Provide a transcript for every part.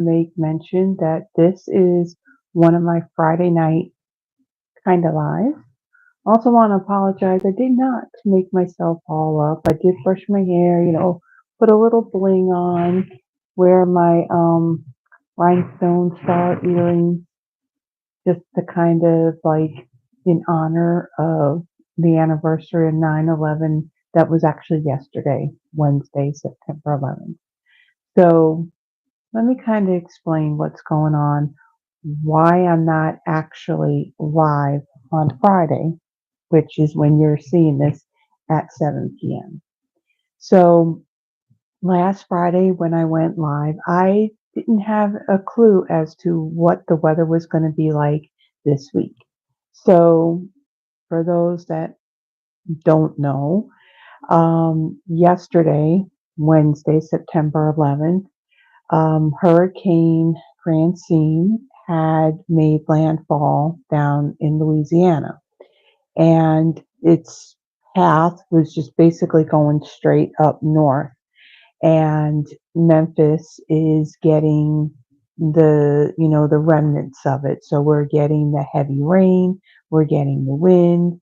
make mention that this is one of my Friday night kind of live. Also want to apologize. I did not make myself all up. I did brush my hair, put a little bling on, wear my rhinestone star earrings just to kind of like in honor of the anniversary of 9/11. That was actually yesterday, Wednesday, September 11th. So let me kind of explain what's going on, why I'm not actually live on Friday, which is when you're seeing this at 7 p.m. So last Friday when I went live, I didn't have a clue as to what the weather was going to be like this week. So for those that don't know, yesterday, Wednesday, September 11th, Hurricane Francine had made landfall down in Louisiana, and its path was just basically going straight up north. And Memphis is getting the remnants of it. So we're getting the heavy rain, we're getting the wind,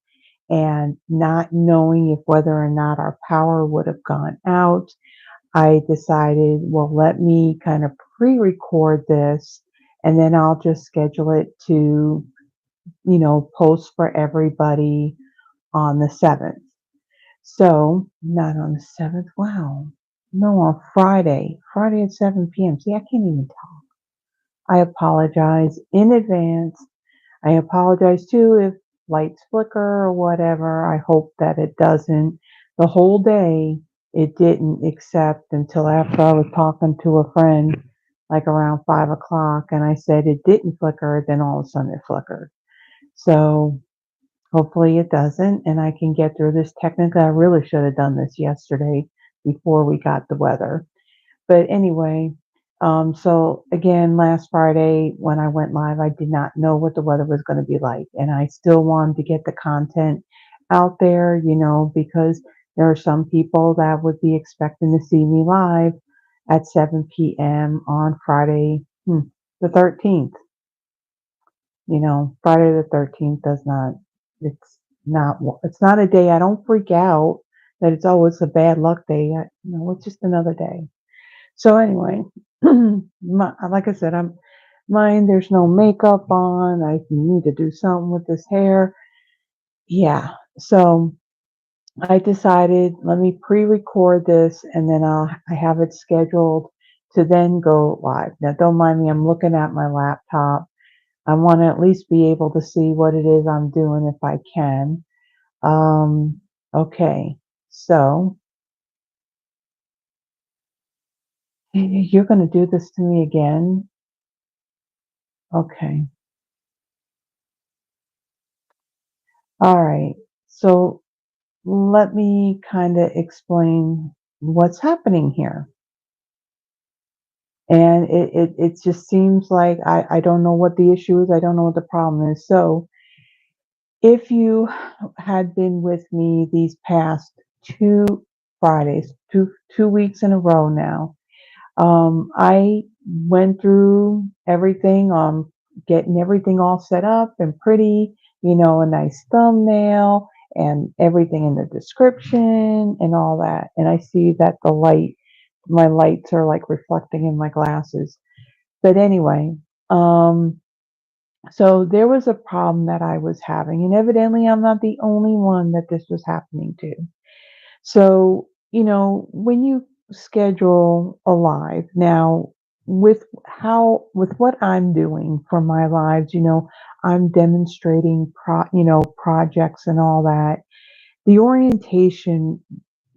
and not knowing if whether or not our power would have gone out, I decided, well, let me kind of pre-record this and then I'll just schedule it to, post for everybody on the 7th. So, not on the 7th. Wow. No, on Friday at 7 p.m. See, I can't even talk. I apologize in advance. I apologize too if lights flicker or whatever. I hope that it doesn't. The whole day, it didn't, except until after I was talking to a friend, like around 5 o'clock, and I said it didn't flicker, then all of a sudden it flickered. So, hopefully it doesn't, and I can get through this. Technically, I really should have done this yesterday before we got the weather. But anyway, so again, last Friday when I went live, I did not know what the weather was going to be like, and I still wanted to get the content out there, because there are some people that would be expecting to see me live at 7 p.m. on Friday, the 13th. Friday the 13th does not, it's not a day. I don't freak out that it's a bad luck day. It's just another day. So anyway, like I said, there's no makeup on. I need to do something with this hair. Yeah. So I decided, let me pre-record this and then I have it scheduled to then go live. Now don't mind me, I'm looking at my laptop. I want to at least be able to see what it is I'm doing if I can. Okay, so you're going to do this to me again? Okay. All right. So let me kind of explain what's happening here. And it just seems like I don't know what the issue is. I don't know what the problem is. So if you had been with me these past two Fridays, two weeks in a row now, I went through everything, getting everything all set up and pretty, a nice thumbnail and everything in the description and all that. And I see that my lights are like reflecting in my glasses. But anyway, so there was a problem that I was having, and evidently I'm not the only one that this was happening to. So, when you schedule a live now with what I'm doing for my lives, I'm demonstrating projects and all that. The orientation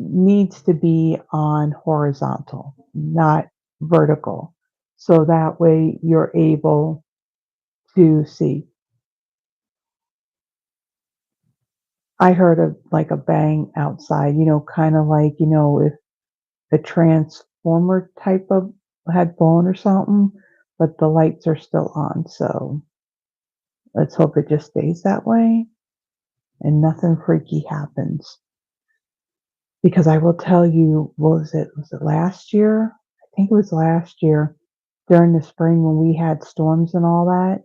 needs to be on horizontal, not vertical. So that way you're able to see. I heard like a bang outside, kind of like, if a transformer type of had blown or something, but the lights are still on. So let's hope it just stays that way and nothing freaky happens. Because I will tell you, what was it? Was it last year? I think it was last year. during the spring when we had storms and all that,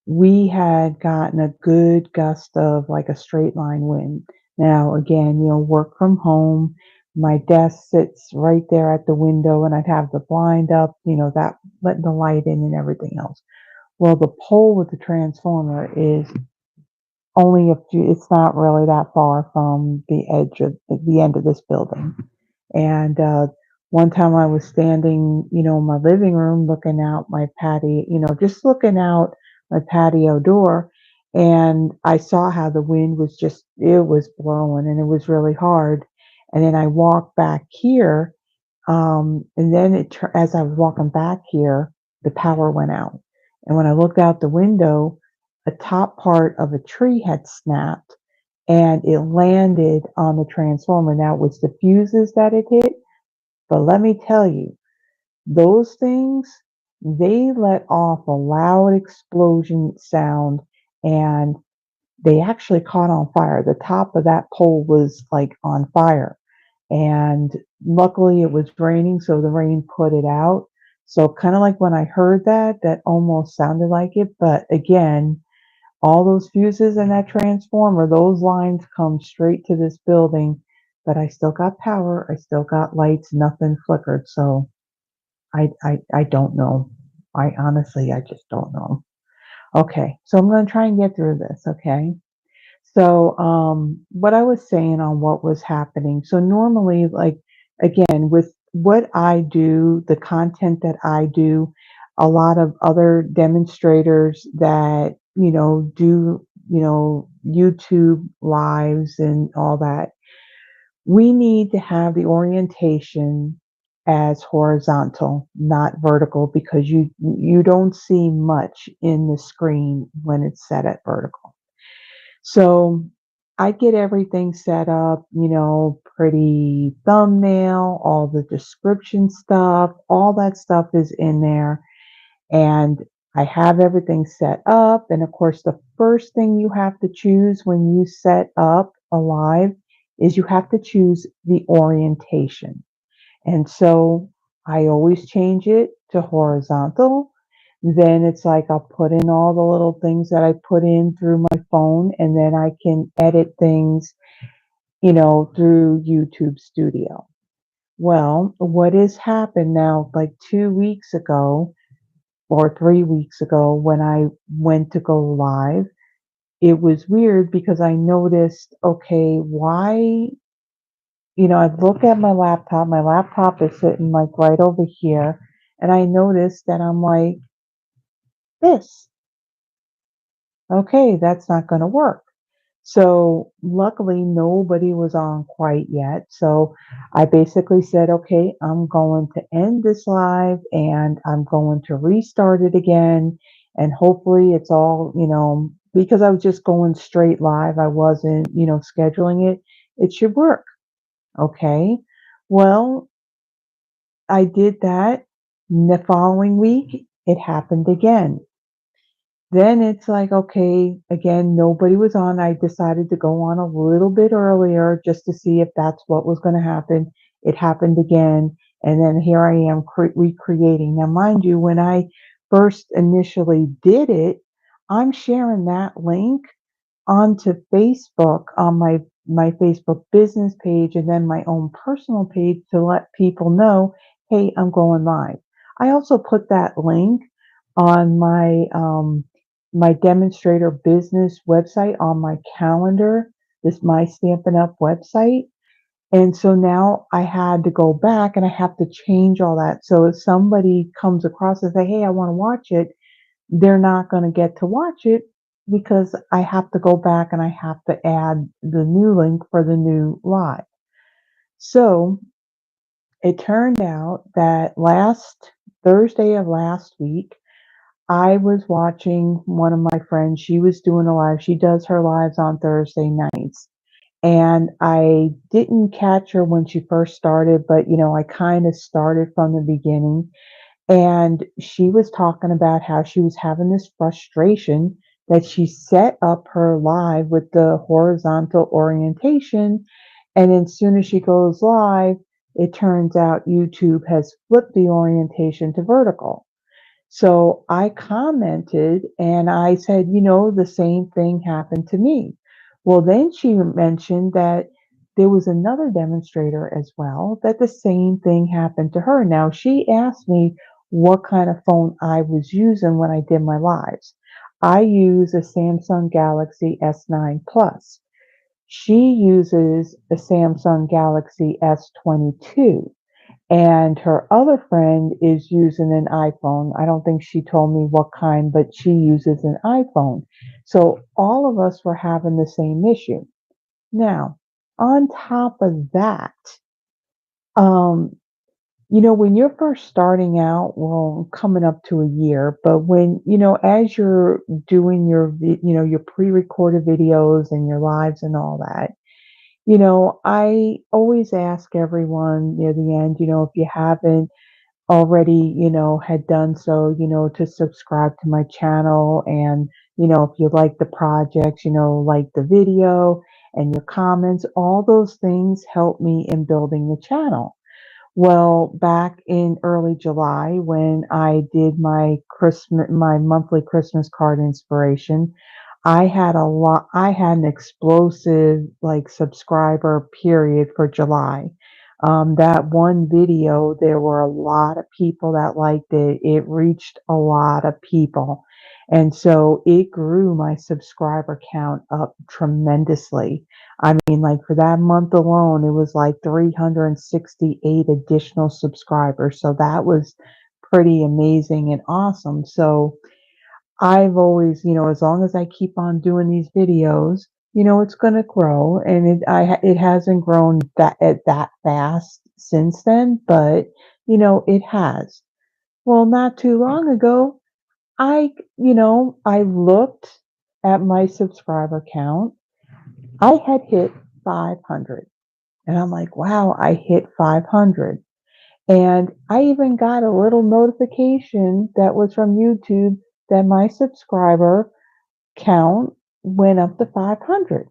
we had gotten a good gust of like a straight line wind. Now, again, work from home. My desk sits right there at the window, and I'd have the blind up, that letting the light in and everything else. Well, the pole with the transformer is only a few, it's not really that far from the edge of the end of this building. And one time I was standing, in my living room looking out my patio, just looking out my patio door. And I saw how the wind was it was blowing and it was really hard. And then I walked back here. And then as I was walking back here, the power went out. And when I looked out the window, a top part of a tree had snapped and it landed on the transformer. Now it was the fuses that it hit, but let me tell you, those things, they let off a loud explosion sound and they actually caught on fire. The top of that pole was like on fire. And luckily it was raining, so the rain put it out. So kind of like when I heard that, that almost sounded like it. But again, all those fuses in that transformer, those lines come straight to this building. But I still got power. I still got lights. Nothing flickered. So I don't know. I just don't know. Okay, so I'm going to try and get through this. Okay. So, what I was saying on what was happening. So normally, like, again, with what I do, the content that I do, a lot of other demonstrators that, do, YouTube lives and all that, we need to have the orientation as horizontal, not vertical, because you don't see much in the screen when it's set at vertical. So I get everything set up, pretty thumbnail, all the description stuff, all that stuff is in there. And I have everything set up. And of course, the first thing you have to choose when you set up a live is you have to choose the orientation. And so I always change it to horizontal. Then it's like I'll put in all the little things that I put in through my phone, and then I can edit things, through YouTube Studio. Well, what has happened now, like 2 weeks ago or 3 weeks ago, when I went to go live, it was weird because I noticed, okay, why, I look at my laptop is sitting like right over here, and I noticed that I'm like, this. Okay, that's not going to work. So luckily nobody was on quite yet. So I basically said, okay, I'm going to end this live and I'm going to restart it again. And hopefully it's all, because I was just going straight live, I wasn't, scheduling it. It should work. Okay. Well, I did that. The following week, it happened again. Then it's like, okay, again, nobody was on. I decided to go on a little bit earlier just to see if that's what was going to happen. It happened again. And then here I am recreating. Now, mind you, when I first initially did it, I'm sharing that link onto Facebook on my Facebook business page and then my own personal page to let people know, hey, I'm going live. I also put that link on my demonstrator business website on my calendar, this My Stampin' Up website. And so now I had to go back and I have to change all that. So if somebody comes across and say, hey, I want to watch it, they're not going to get to watch it because I have to go back and I have to add the new link for the new live. So it turned out that last Thursday of last week, I was watching one of my friends. She was doing a live. She does her lives on Thursday nights. And I didn't catch her when she first started, but I kind of started from the beginning. And she was talking about how she was having this frustration that she set up her live with the horizontal orientation. And then as soon as she goes live, it turns out YouTube has flipped the orientation to vertical. So I commented and I said, the same thing happened to me. Well, then she mentioned that there was another demonstrator as well that the same thing happened to her. Now, she asked me what kind of phone I was using when I did my lives. I use a Samsung Galaxy S9 Plus. She uses a Samsung Galaxy S22. And her other friend is using an iPhone. I don't think she told me what kind, but she uses an iPhone. So all of us were having the same issue. Now, on top of that, um, when you're first starting out, well, coming up to a year, but when, as you're doing your pre-recorded videos and your lives and all that, I always ask everyone near the end, if you haven't already, had done so, to subscribe to my channel. And, if you like the projects, like the video and your comments, all those things help me in building the channel. Well, back in early July when I did my monthly Christmas card inspiration, I had an explosive like subscriber period for July. That one video, there were a lot of people that liked it. It reached a lot of people. And so it grew my subscriber count up tremendously. I mean, like for that month alone, it was like 368 additional subscribers. So that was pretty amazing and awesome. So I've always, as long as I keep on doing these videos, it's going to grow, and it hasn't grown that fast since then, but it has. Well, not too long ago, I looked at my subscriber count. I had hit 500. And I'm like, wow, I hit 500. And I even got a little notification that was from YouTube that my subscriber count went up to 500.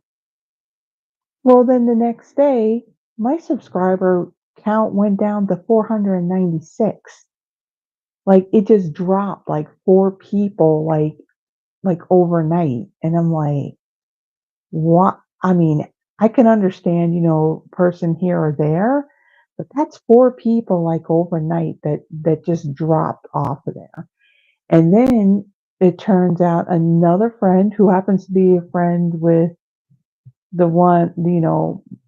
Well, then the next day, my subscriber count went down to 496. Like it just dropped like four people like overnight. And I'm like, what? I mean, I can understand, person here or there, but that's four people like overnight that just dropped off of there. And then it turns out another friend who happens to be a friend with the one,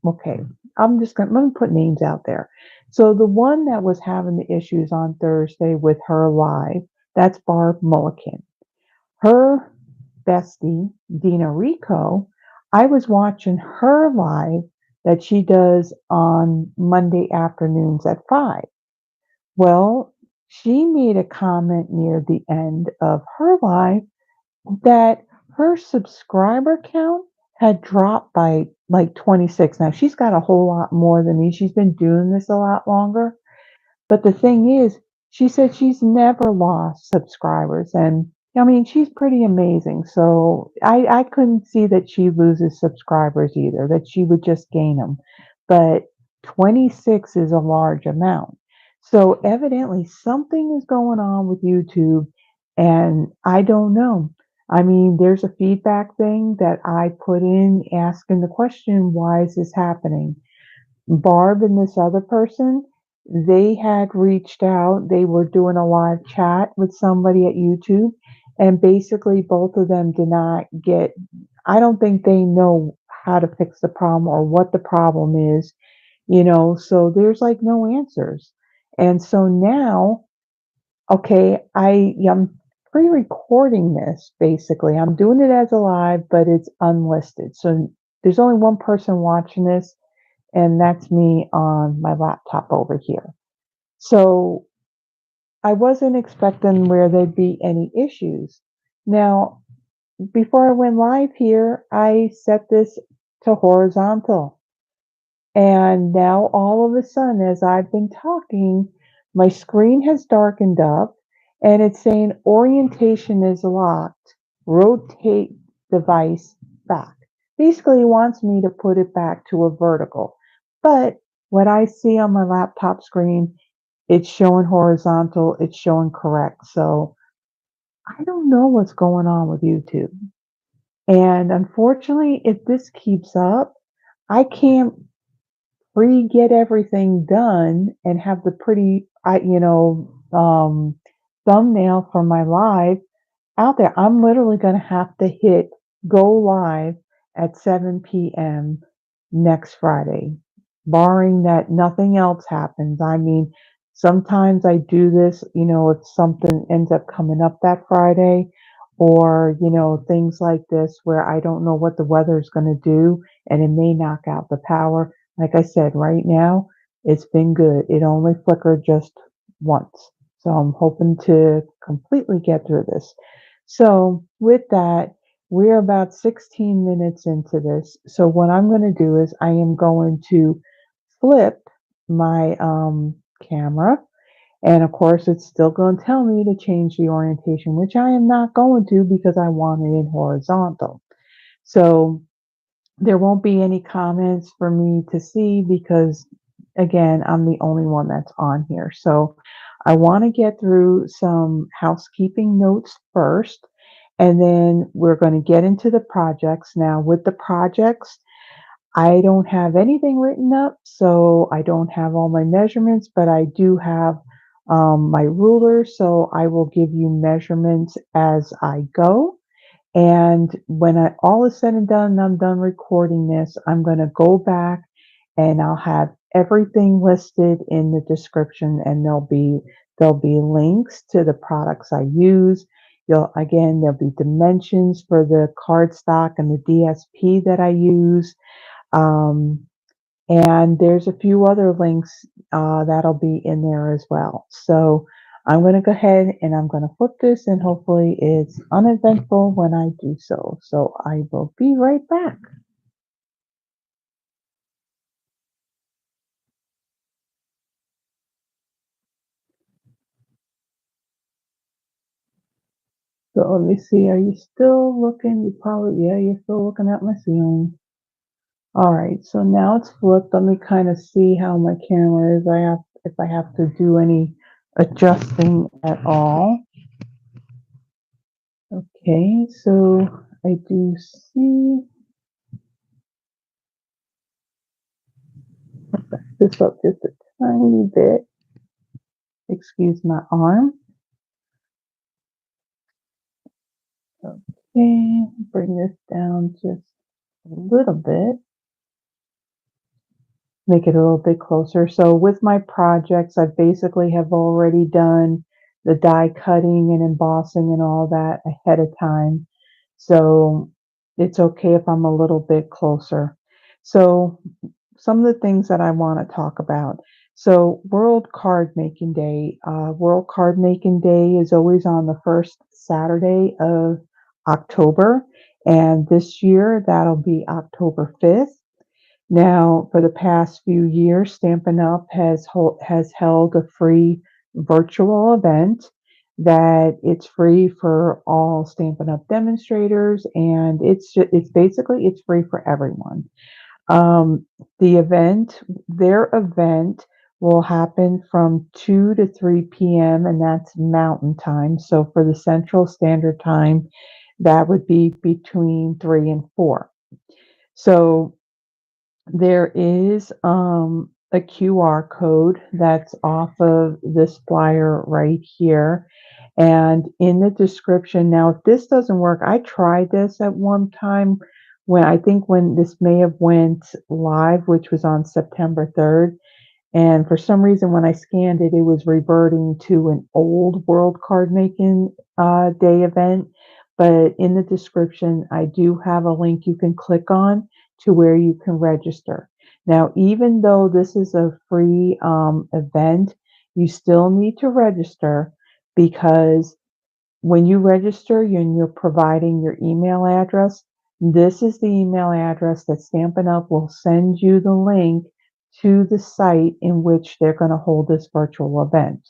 okay, let me put names out there. So the one that was having the issues on Thursday with her live, that's Barb Mullican. Her bestie, Dina Rico, I was watching her live that she does on Monday afternoons at 5. Well, she made a comment near the end of her live that her subscriber count had dropped by like 26. Now, she's got a whole lot more than me. She's been doing this a lot longer. But the thing is, she said she's never lost subscribers. And I mean, she's pretty amazing. So I couldn't see that she loses subscribers either, that she would just gain them. But 26 is a large amount. So evidently something is going on with YouTube, and I don't know. I mean, there's a feedback thing that I put in asking the question, why is this happening? Barb and this other person, they had reached out. They were doing a live chat with somebody at YouTube, and basically both of them did not get, I don't think they know how to fix the problem or what the problem is, so there's like no answers. And so now, okay, I'm pre-recording this basically. I'm doing it as a live, but it's unlisted. So there's only one person watching this, and that's me on my laptop over here. So I wasn't expecting where there'd be any issues. Now, before I went live here, I set this to horizontal. And now all of a sudden, as I've been talking, my screen has darkened up and it's saying orientation is locked. Rotate device back. Basically, it wants me to put it back to a vertical. But what I see on my laptop screen, it's showing horizontal, it's showing correct. So I don't know what's going on with YouTube. And unfortunately, if this keeps up, I can't get everything done and have the pretty, thumbnail for my live out there. I'm literally going to have to hit go live at 7 p.m. next Friday, barring that nothing else happens. I mean, sometimes I do this, if something ends up coming up that Friday, or, things like this where I don't know what the weather's going to do and it may knock out the power. Like I said, right now, it's been good. It only flickered just once. So I'm hoping to completely get through this. So with that, we're about 16 minutes into this. So what I'm going to do is I am going to flip my camera. And of course, it's still going to tell me to change the orientation, which I am not going to because I want it in horizontal. So there won't be any comments for me to see because, again, I'm the only one that's on here. So I want to get through some housekeeping notes first, and then we're going to get into the projects. Now, with the projects, I don't have anything written up, so I don't have all my measurements, but I do have my ruler, so I will give you measurements as I go. And when all is said and done, and I'm done recording this, I'm going to go back and I'll have everything listed in the description, and there'll be links to the products I use. There'll be dimensions for the cardstock and the DSP that I use. Um, and there's a few other links that'll be in there as well. So I'm going to go ahead and I'm going to flip this, and hopefully it's uneventful when I do so. So I will be right back. So let me see. Are you still looking? Yeah, you're still looking at my ceiling. All right. So now it's flipped. Let me kind of see how my camera is. If I have to do any adjusting at all. Okay, so I do see this up just a tiny bit. Excuse my arm. Okay, bring this down just a little bit. Make it a little bit closer. So with my projects, I basically have already done the die cutting and embossing and all that ahead of time. So it's okay if I'm a little bit closer. So some of the things that I want to talk about. So, World Card Making Day. World Card Making Day is always on the first Saturday of October, and this year that'll be October 5th. Now, for the past few years, Stampin' Up! Has held a free virtual event that it's free for all Stampin' Up! Demonstrators, and it's basically it's free for everyone. Um, their event will happen from 2 to 3 p.m., and that's Mountain Time. So for the Central Standard Time, that would be between 3 and 4. So there is a QR code that's off of this flyer right here. And in the description, now if this doesn't work, I tried this at one time when this may have went live, which was on September 3rd. And for some reason, when I scanned it, it was reverting to an old World Card Making Day event. But in the description, I do have a link you can click on to where you can register. Now, even though this is a free event, you still need to register because when you register and you're providing your email address, this is the email address that Stampin' Up! Will send you the link to the site in which they're going to hold this virtual event.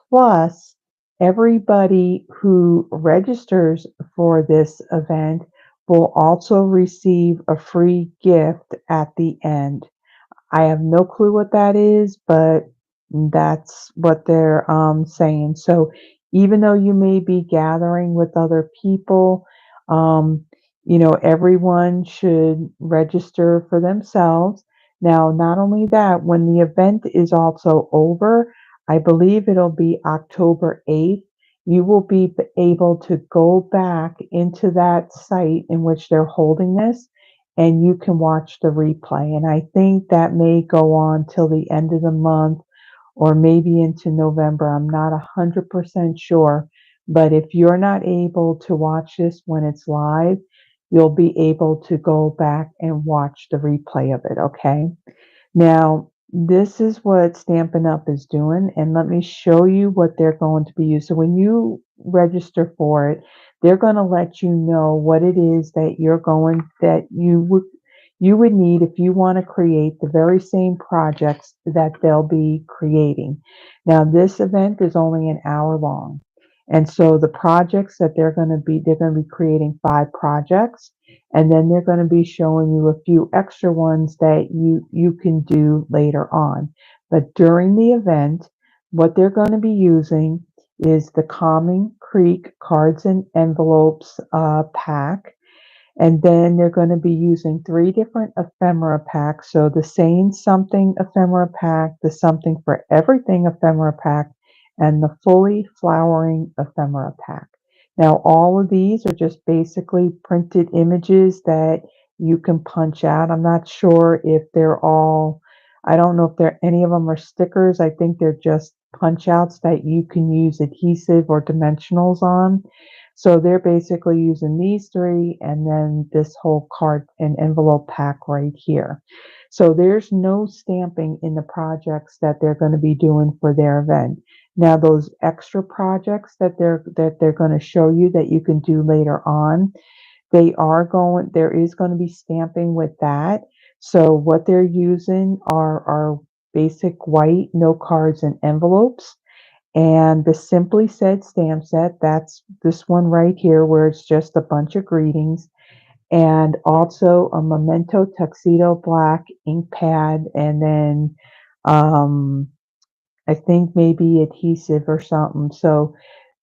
Plus, everybody who registers for this event will also receive a free gift at the end. I have no clue what that is, but that's what they're saying. So even though you may be gathering with other people, um, everyone should register for themselves. Now, not only that, when the event is also over, I believe it'll be October 8th, you will be able to go back into that site in which they're holding this and you can watch the replay. And I think that may go on till the end of the month or maybe into November. I'm not 100% sure. But if you're not able to watch this when it's live, you'll be able to go back and watch the replay of it, okay? Now, this is what Stampin' Up! Is doing, and let me show you what they're going to be used. So when you register for it, they're going to let you know what it is that you would need if you want to create the very same projects that they'll be creating. Now, this event is only an hour long. And so the projects that they're going to be creating 5 projects, and then they're going to be showing you a few extra ones that you can do later on. But during the event, what they're going to be using is the Common Creek Cards and Envelopes pack, and then they're going to be using 3 different ephemera packs. So the Saying Something ephemera pack, the Something for Everything ephemera pack, and the Fully Flowering ephemera pack. Now, all of these are just basically printed images that you can punch out. I'm not sure if I don't know if any of them are stickers. I think they're just punch outs that you can use adhesive or dimensionals on. So they're basically using these 3 and then this whole card and envelope pack right here. So there's no stamping in the projects that they're going to be doing for their event. Now those extra projects that they're going to show you that you can do later on, there is going to be stamping with that. So what they're using are basic white note cards and envelopes. And the Simply Said stamp set, that's this one right here where it's just a bunch of greetings. And also a Memento Tuxedo Black ink pad, and then I think maybe adhesive or something. So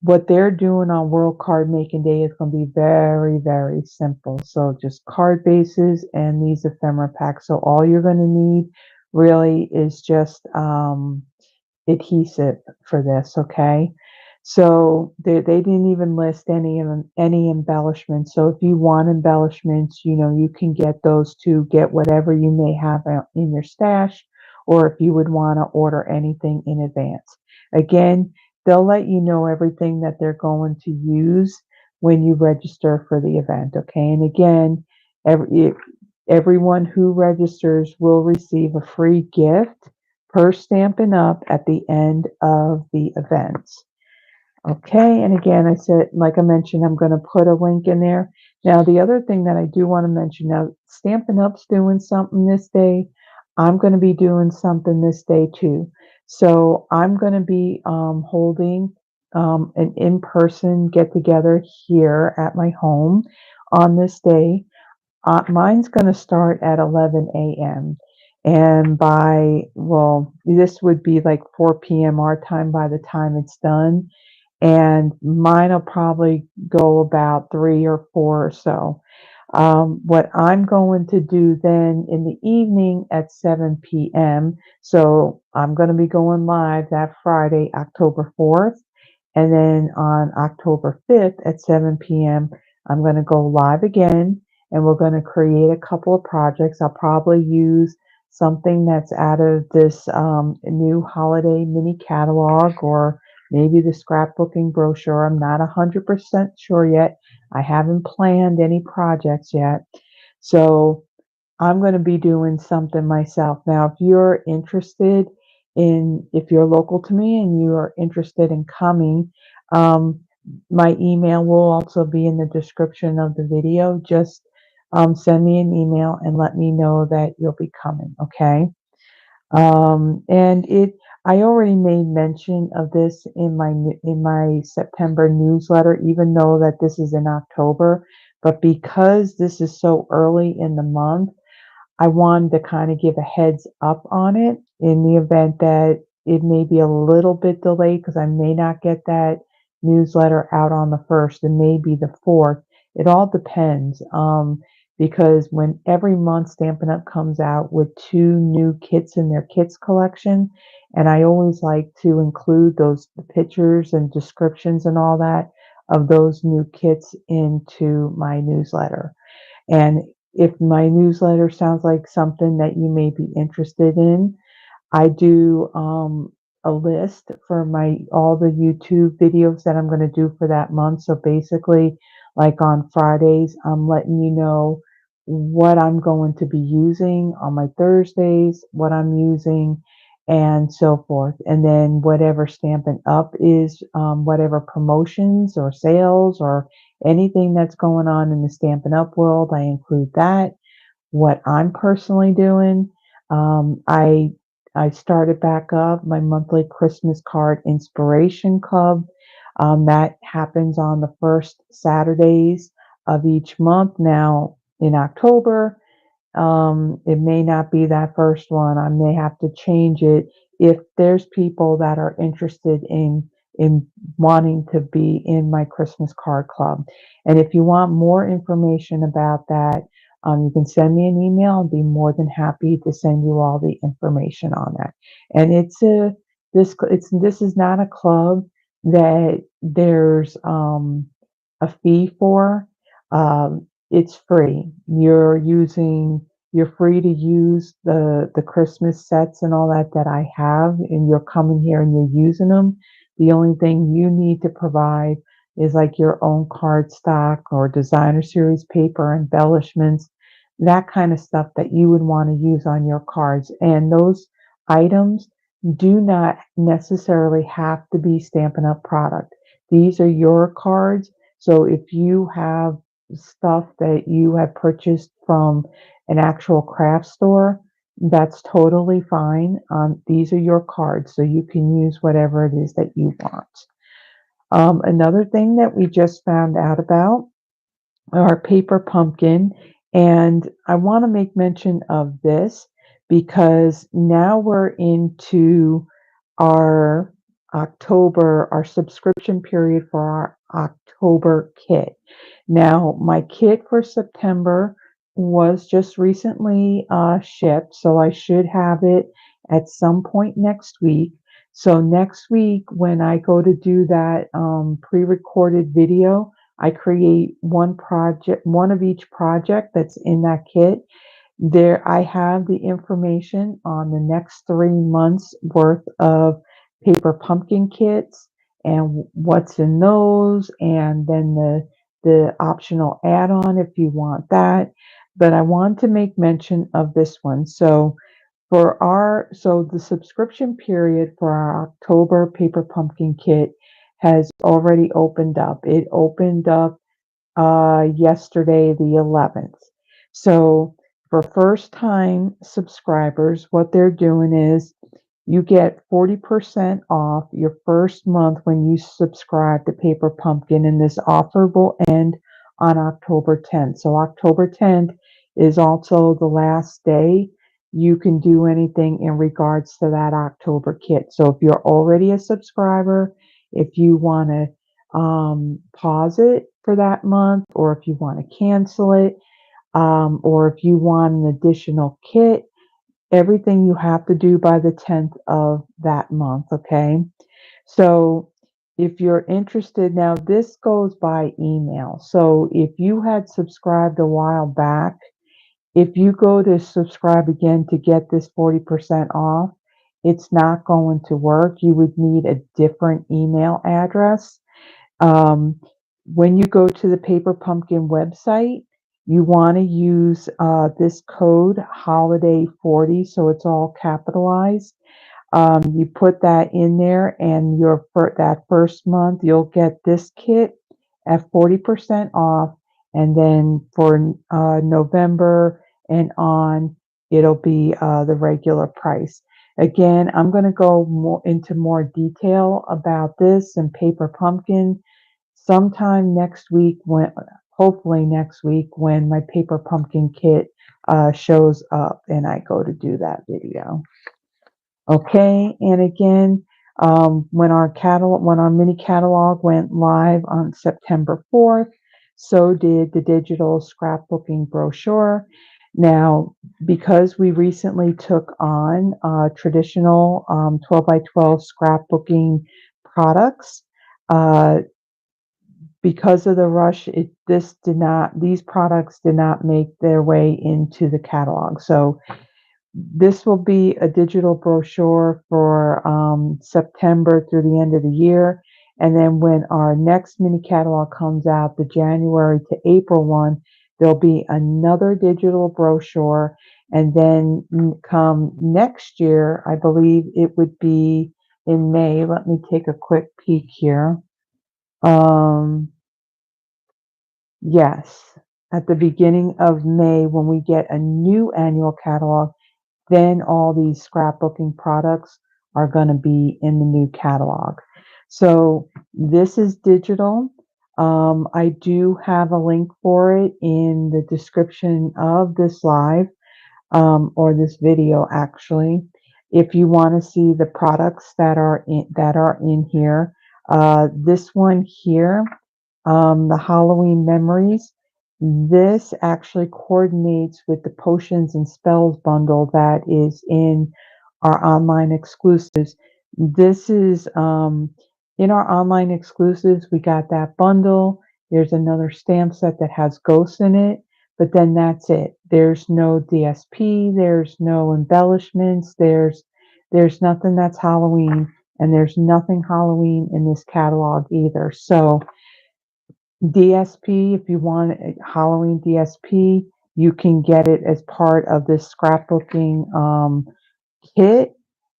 what they're doing on World Card Making Day is going to be very, very simple. So just card bases and these ephemera packs. So all you're going to need really is just adhesive for this, okay? So they didn't even list any embellishments. So if you want embellishments, you can get those to get whatever you may have in your stash, or if you would want to order anything in advance. Again, they'll let you know everything that they're going to use when you register for the event, okay? And again, everyone who registers will receive a free gift per Stampin' Up! At the end of the events. Okay, and again, like I mentioned, I'm going to put a link in there. Now, the other thing that I do want to mention, now, Stampin' Up's doing something this day. I'm going to be doing something this day too. So I'm going to be holding an in-person get-together here at my home on this day. Mine's going to start at 11 a.m. And this would be like 4 p.m. our time by the time it's done. And mine will probably go about 3 or 4 or so. What I'm going to do then in the evening at 7 p.m. So I'm going to be going live that Friday, October 4th. And then on October 5th at 7 p.m., I'm going to go live again and we're going to create a couple of projects. I'll probably use something that's out of this new holiday mini catalog, or maybe the scrapbooking brochure. I'm not 100% sure yet. I haven't planned any projects yet. So I'm going to be doing something myself. Now, if you're local to me and you are interested in coming, um, my email will also be in the description of the video. Just send me an email and let me know that you'll be coming, okay? I already made mention of this in my September newsletter, even though that this is in October. But because this is so early in the month, I wanted to kind of give a heads up on it in the event that it may be a little bit delayed because I may not get that newsletter out on the 1st and maybe the 4th. It all depends, because when every month Stampin' Up! Comes out with 2 new kits in their kits collection, and I always like to include those pictures and descriptions and all that of those new kits into my newsletter. And if my newsletter sounds like something that you may be interested in, I do a list for my all the YouTube videos that I'm going to do for that month. So basically, like on Fridays, I'm letting you know what I'm going to be using. On my Thursdays, what I'm using, and so forth. And then whatever Stampin' Up is, whatever promotions or sales or anything that's going on in the Stampin' Up world, I include that. What I'm personally doing, um, I I started back up my monthly Christmas card inspiration club. That happens on the first Saturdays of each month. Now in October, it may not be that first one. I may have to change it if there's people that are interested in wanting to be in my Christmas card club. And if you want more information about that, you can send me an email. I'll be more than happy to send you all the information on that. And this is not a club that there's a fee for. It's free. You're free to use the Christmas sets and all that I have, and you're coming here and you're using them. The only thing you need to provide is like your own cardstock or designer series paper, embellishments, that kind of stuff that you would want to use on your cards. And those items do not necessarily have to be Stampin' Up! Product. These are your cards. So if you have stuff that you have purchased from an actual craft store, that's totally fine. These are your cards, so you can use whatever it is that you want. Another thing that we just found out about our paper pumpkin. And I want to make mention of this because now we're into our our subscription period for our October kit. Now, my kit for September was just recently shipped, so I should have it at some point next week. So next week, when I go to do that pre-recorded video, I create one of each project that's in that kit. There, I have the information on the next 3 months worth of paper pumpkin kits and what's in those, and then the optional add-on if you want that. But I want to make mention of this one. So the subscription period for our October paper pumpkin kit has already opened up. It opened up yesterday, the 11th. So for first time subscribers, what they're doing is you get 40% off your first month when you subscribe to Paper Pumpkin, and this offer will end on October 10th. So October 10th is also the last day you can do anything in regards to that October kit. So if you're already a subscriber, if you want to pause it for that month, or if you want to cancel it, or if you want an additional kit, everything you have to do by the 10th of that month, okay? So if you're interested, now this goes by email. So if you had subscribed a while back, if you go to subscribe again to get this 40% off, it's not going to work. You would need a different email address. Um, when you go to the Paper Pumpkin website, you want to use this code holiday40, so it's all capitalized. You put that in there, and for that first month, you'll get this kit at 40% off, and then for November and on, it'll be the regular price. Again, I'm going to go into more detail about this and Paper Pumpkin sometime next week, when hopefully next week, when my paper pumpkin kit shows up and I go to do that video. Okay, and again, When our mini catalog went live on September 4th, so did the digital scrapbooking brochure. Now, because we recently took on traditional 12 by 12 scrapbooking products, uh, because of the rush, these products did not make their way into the catalog. So this will be a digital brochure for September through the end of the year. And then when our next mini catalog comes out, the January to April one, there'll be another digital brochure. And then come next year, I believe it would be in May. Let me take a quick peek here. Um, yes, at the beginning of May, when we get a new annual catalog, then all these scrapbooking products are going to be in the new catalog. So this is digital. I do have a link for it in the description of this live, or this video actually. If you want to see the products that are in here, this one here, the Halloween Memories. This actually coordinates with the Potions and Spells bundle that is in our online exclusives. This is in our online exclusives, we got that bundle. There's another stamp set that has ghosts in it, but then that's it. There's no DSP, there's no embellishments, there's nothing that's Halloween, and there's nothing Halloween in this catalog either. So DSP, if you want a Halloween DSP, you can get it as part of this scrapbooking kit,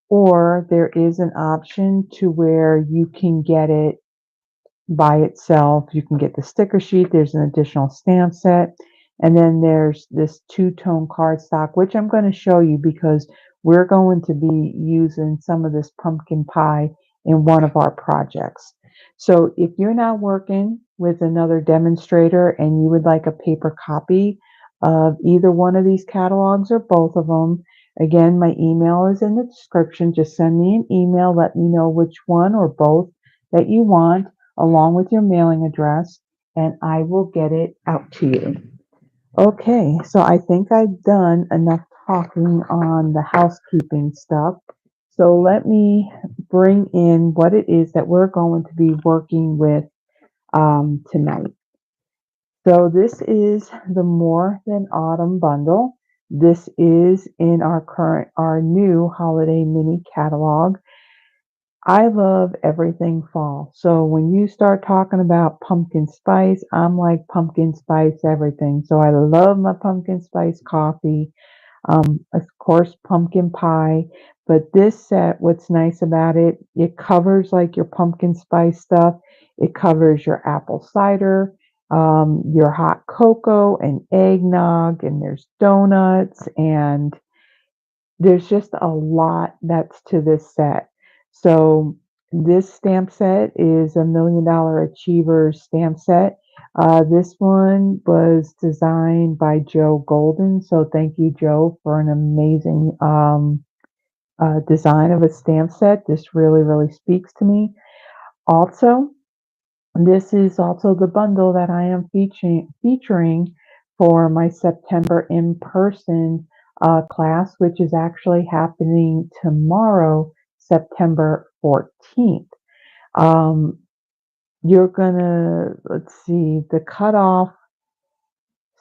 or there is an option to where you can get it by itself. You can get the sticker sheet. There's an additional stamp set. And then there's this two-tone cardstock, which I'm going to show you because we're going to be using some of this pumpkin pie in one of our projects. So if you're not working with another demonstrator and you would like a paper copy of either one of these catalogs or both of them, again, my email is in the description. Just send me an email. Let me know which one or both that you want, along with your mailing address, and I will get it out to you. Okay, so I think I've done enough talking on the housekeeping stuff. So let me bring in what it is that we're going to be working with tonight. So this is the More Than Autumn bundle. This is in our new holiday mini catalog. I love everything fall. So when you start talking about pumpkin spice, I'm like pumpkin spice everything. So I love my pumpkin spice coffee. Of course, pumpkin pie. But this set, what's nice about it, it covers like your pumpkin spice stuff. It covers your apple cider, your hot cocoa and eggnog, and there's donuts, and there's just a lot that's to this set. So this stamp set is a $1 Million Achievers stamp set. This one was designed by Joe Golden. So thank you, Joe, for an amazing design of a stamp set. This really, really speaks to me. Also, this is also the bundle that I am featuring for my September in-person class, which is actually happening tomorrow, September 14th. Um, you're gonna, let's see, the cutoff.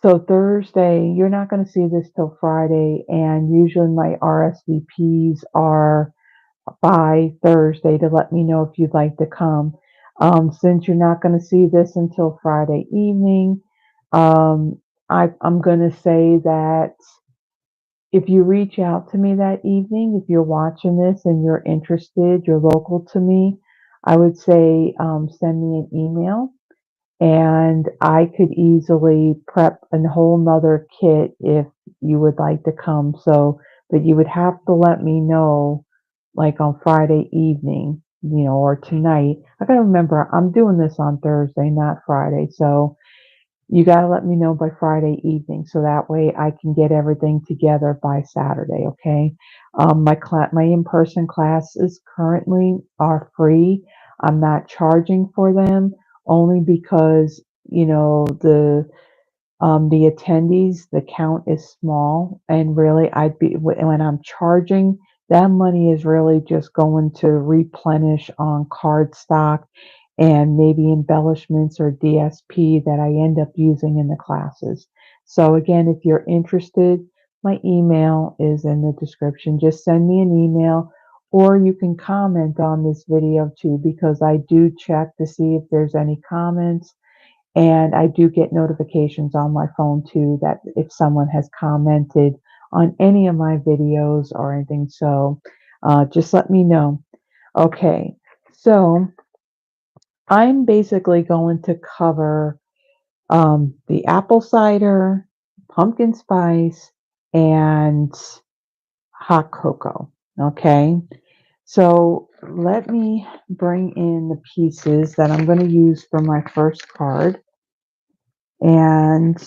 So Thursday, you're not gonna see this till Friday, and usually my RSVPs are by Thursday to let me know if you'd like to come. Since you're not going to see this until Friday evening, I'm going to say that if you reach out to me that evening, if you're watching this and you're interested, you're local to me, I would say send me an email and I could easily prep a whole nother kit if you would like to come. So, but you would have to let me know like on Friday evening, or tonight. I gotta remember I'm doing this on Thursday, not Friday. So You got to let me know by Friday evening so that way I can get everything together by Saturday, okay? My in-person classes currently are free. I'm not charging for them only because, the attendees, the count is small, and really, when I'm charging, that money is really just going to replenish on Cardstock and maybe embellishments or DSP that I end up using in the classes. So again, if you're interested, my email is in the description. Just send me an email, or you can comment on this video too, because I do check to see if there's any comments, and I do get notifications on my phone too that if someone has commented on any of my videos or anything. So just let me know. Okay, so I'm basically going to cover the apple cider, pumpkin spice, and hot cocoa. Okay, so let me bring in the pieces that I'm going to use for my first card. And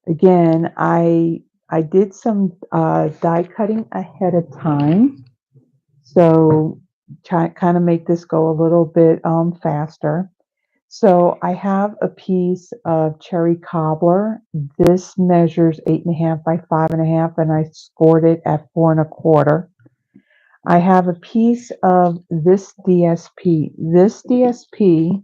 again, I did some die cutting ahead of time, so try kind of make this go a little bit faster. So I have a piece of cherry cobbler. This measures 8.5 by 5.5, and I scored it at 4 1/4. I have a piece of this DSP. This DSP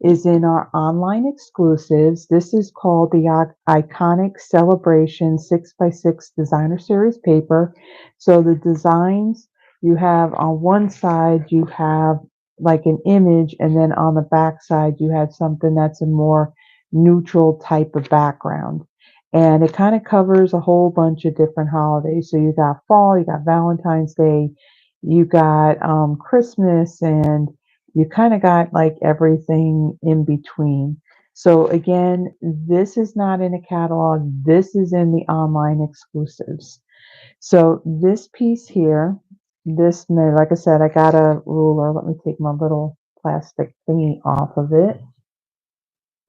is in our online exclusives. This is called the Iconic Celebration 6x6 Designer Series paper. So the designs you have on one side, you have like an image, and then on the back side, you have something that's a more neutral type of background. And it kind of covers a whole bunch of different holidays. So you got fall, you got Valentine's Day, you got Christmas, and you kind of got like everything in between. So again, this is not in a catalog. This is in the online exclusives. So this piece here, like I said, I got a ruler. Let me take my little plastic thingy off of it.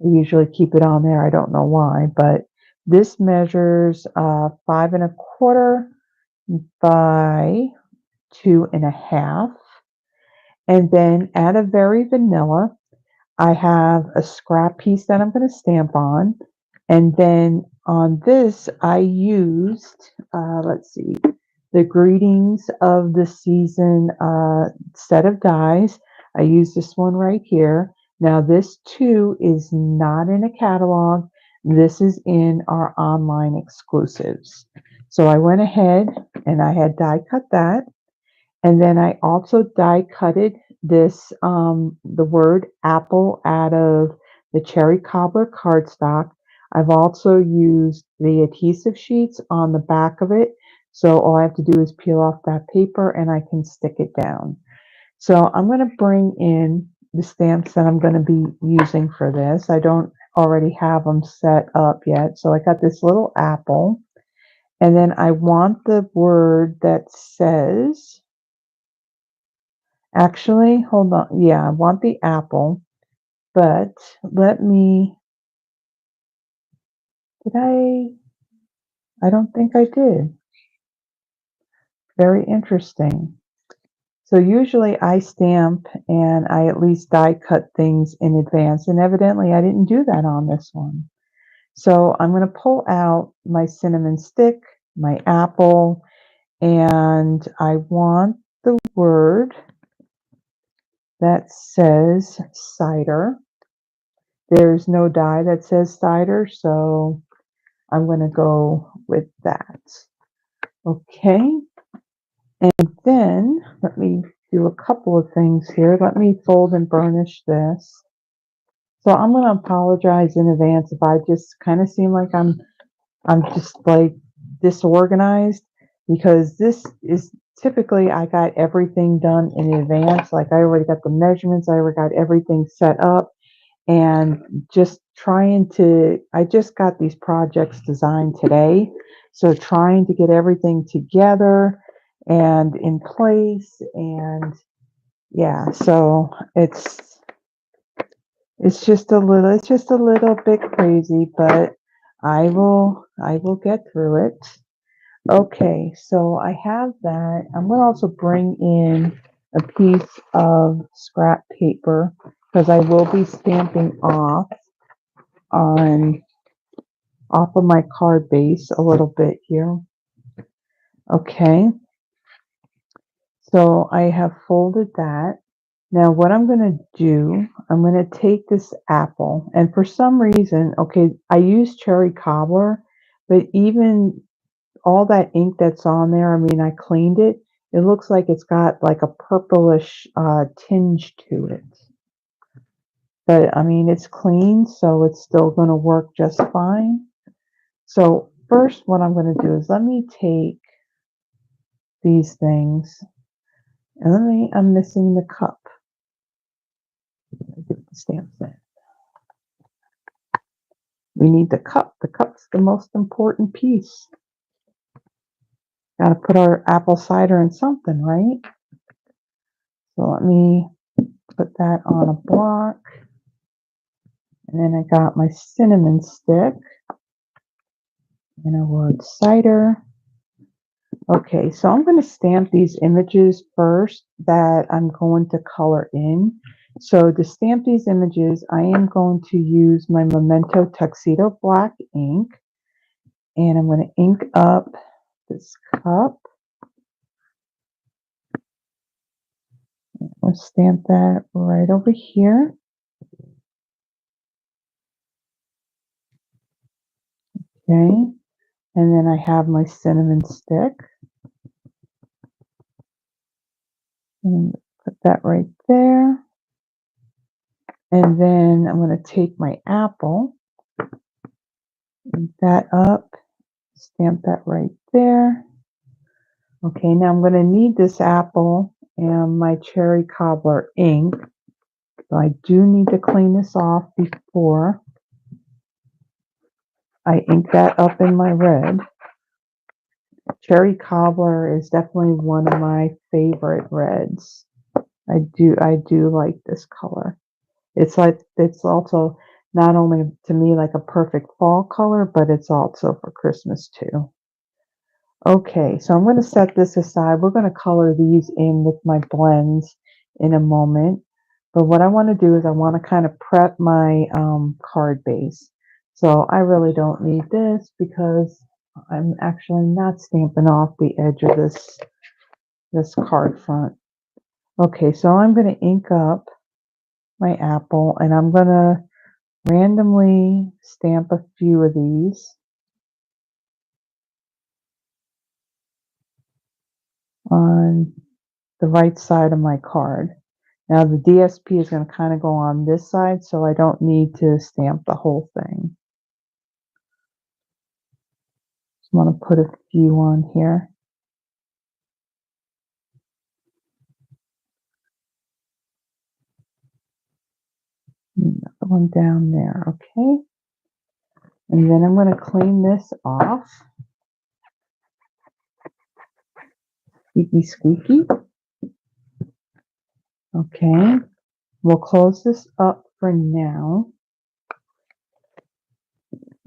I usually keep it on there. I don't know why, but this measures 5 1/4 by 2.5. And then at a very vanilla, I have a scrap piece that I'm going to stamp on. And then on this, I used, let's see, the Greetings of the Season set of dies. I used this one right here. Now, this too is not in a catalog. This is in our online exclusives. So I went ahead and I had die cut that. And then I also die cutted this, the word apple out of the cherry cobbler cardstock. I've also used the adhesive sheets on the back of it. So all I have to do is peel off that paper and I can stick it down. So I'm going to bring in the stamps that I'm going to be using for this. I don't already have them set up yet. So I got this little apple. And then I want the word that says, actually, hold on. Yeah, I want the apple, but did I don't think I did. Very interesting. So usually I stamp and I at least die cut things in advance, and evidently I didn't do that on this one. So I'm going to pull out my cinnamon stick, my apple, and I want the word that says cider. There's no die that says cider, so I'm going to go with that. Okay, and then let me do a couple of things here. Let me fold and burnish this. So I'm going to apologize in advance if I just kind of seem like I'm just like disorganized, because this is typically I got everything done in advance. Like I already got the measurements, I already got everything set up, and I just got these projects designed today. So trying to get everything together and in place, and yeah, so it's just a little bit crazy, but I will get through it. Okay, so I have that. I'm going to also bring in a piece of scrap paper because I will be stamping on off of my card base a little bit here. Okay, so I have folded that. Now what I'm going to do, I'm going to take this apple, and for some reason, okay, I use cherry cobbler, but even all that ink that's on there, I mean, I cleaned it. It looks like it's got like a purplish tinge to it. But I mean, it's clean, so it's still going to work just fine. So first, what I'm going to do is let me take these things, and I'm missing the cup. Get the stamps in. We need the cup. The cup's the most important piece. Got to put our apple cider in something, right? So let me put that on a block. And then I got my cinnamon stick and a wood cider. Okay, so I'm going to stamp these images first that I'm going to color in. So to stamp these images, I am going to use my Memento Tuxedo Black ink. And I'm going to ink up this cup. I'll stamp that right over here. Okay, and then I have my cinnamon stick. And put that right there. And then I'm going to take my apple, ink that up, stamp that right there. Okay, now I'm going to need this apple and my cherry cobbler ink. So I do need to clean this off before I ink that up in my red. Cherry cobbler is definitely one of my favorite reds. I do like this color. It's also not only to me like a perfect fall color, but it's also for Christmas too. Okay, so I'm going to set this aside. We're going to color these in with my blends in a moment. But what I want to do is I want to kind of prep my card base. So I really don't need this because I'm actually not stamping off the edge of this card front. Okay, so I'm going to ink up my apple and I'm going to randomly stamp a few of these on the right side of my card. Now the DSP is going to kind of go on this side, so I don't need to stamp the whole thing. Just want to put a few on here. Another one down there, okay. And then I'm going to clean this off. Squeaky, squeaky. Okay, we'll close this up for now.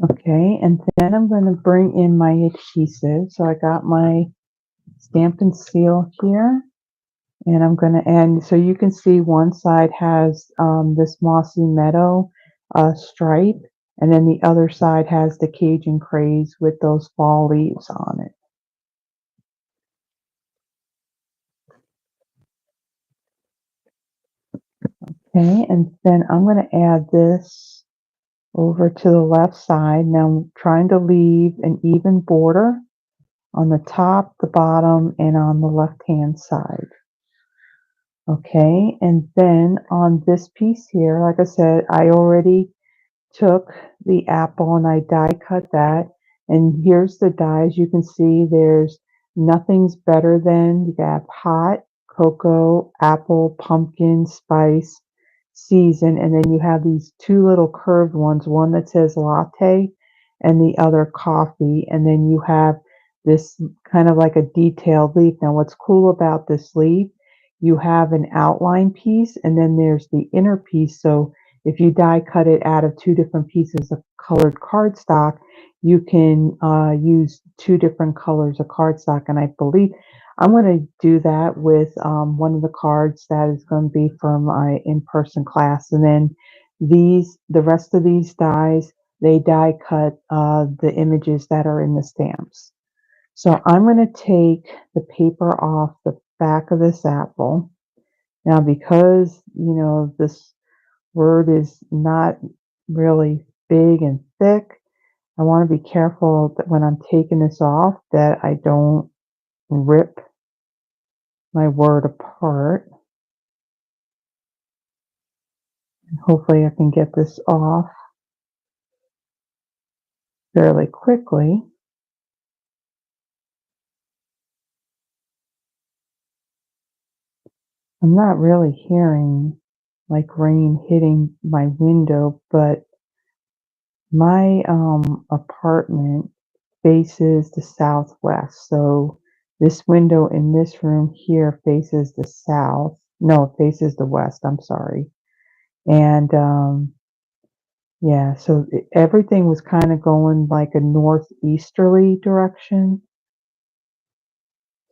Okay, and then I'm going to bring in my adhesive. So I got my stamp and seal here. And I'm going to end, so you can see one side has this mossy meadow stripe, and then the other side has the Cajun Craze with those fall leaves on it. Okay, and then I'm going to add this over to the left side. Now I'm trying to leave an even border on the top, the bottom, and on the left-hand side. Okay, and then on this piece here, like I said, I already took the apple and I die cut that. And here's the dies. You can see there's nothing's better than you got hot, cocoa, apple, pumpkin, spice, season, and then you have these two little curved ones, one that says latte and the other coffee, and then you have this kind of like a detailed leaf. Now what's cool about this leaf, you have an outline piece and then there's the inner piece, so if you die cut it out of two different pieces of colored cardstock, you can use two different colors of cardstock. And I believe I'm going to do that with one of the cards that is going to be for my in-person class. And then the rest of these dies, they die cut the images that are in the stamps. So I'm going to take the paper off the back of this apple. Now, because, this word is not really big and thick, I want to be careful that when I'm taking this off that I don't rip my word apart. And hopefully I can get this off fairly quickly. I'm not really hearing like rain hitting my window, but my apartment faces the southwest. So this window in this room here faces the south. No, it faces the west. I'm sorry. And yeah, so everything was kind of going like a northeasterly direction.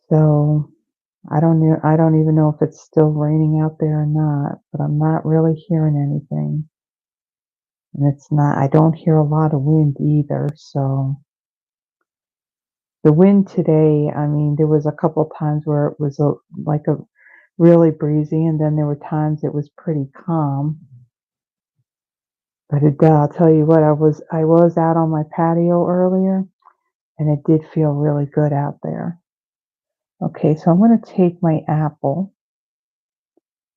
So I don't even know if it's still raining out there or not, but I'm not really hearing anything. And it's not, I don't hear a lot of wind either. So the wind today, I mean, there was a couple times where it was like a really breezy, and then there were times it was pretty calm. But I'll tell you what, I was out on my patio earlier, and it did feel really good out there. Okay, so I'm going to take my apple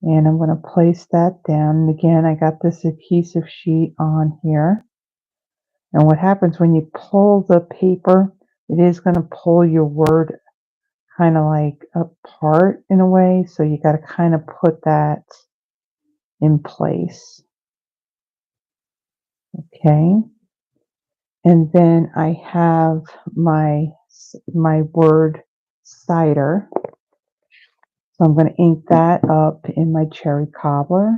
and I'm going to place that down. And again, I got this adhesive sheet on here. And what happens when you pull the paper, it is going to pull your word kind of like apart in a way. So you got to kind of put that in place. Okay. And then I have my word cider. So I'm going to ink that up in my cherry cobbler.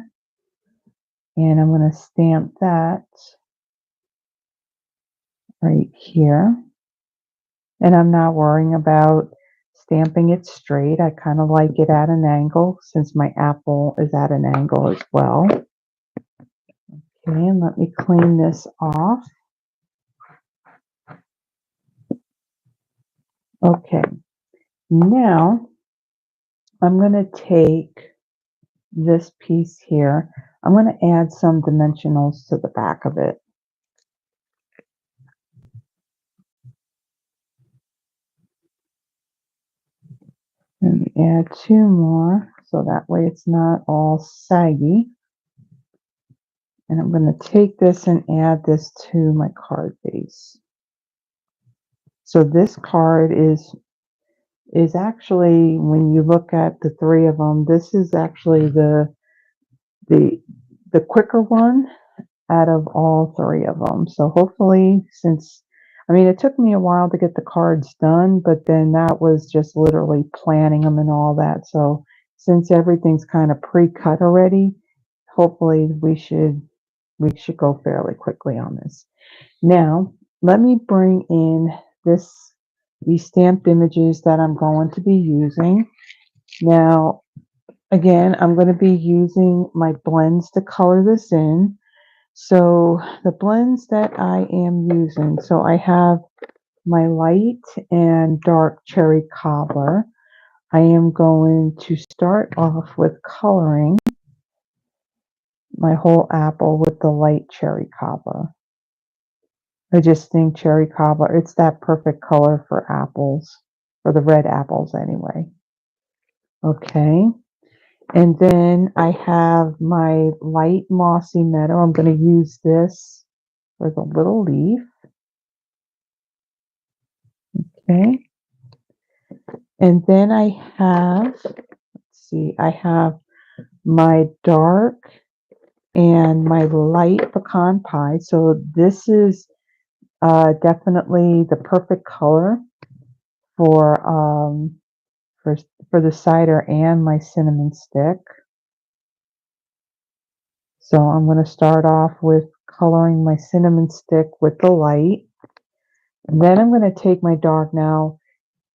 And I'm going to stamp that right here. And I'm not worrying about stamping it straight. I kind of like it at an angle since my apple is at an angle as well. Okay, and let me clean this off. Okay, now I'm going to take this piece here. I'm going to add some dimensionals to the back of it. And add two more so that way it's not all saggy. And I'm going to take this and add this to my card base. So this card is actually, when you look at the three of them, this is actually the quicker one out of all three of them. So hopefully, since, I mean, it took me a while to get the cards done, but then that was just literally planning them and all that. So since everything's kind of pre-cut already, hopefully we should go fairly quickly on this. Now, let me bring in these stamped images that I'm going to be using. Now, again, I'm going to be using my blends to color this in. So the blends that I am using, so I have my light and dark cherry cobbler. I am going to start off with coloring my whole apple with the light cherry cobbler. I just think cherry cobbler, it's that perfect color for apples, for the red apples anyway. Okay. And then I have my light mossy meadow. I'm going to use this for the little leaf. Okay. And then I have, I have my dark and my light pecan pie. So this is definitely the perfect color for for the cider and my cinnamon stick. So I'm going to start off with coloring my cinnamon stick with the light. And then I'm going to take my dark. Now,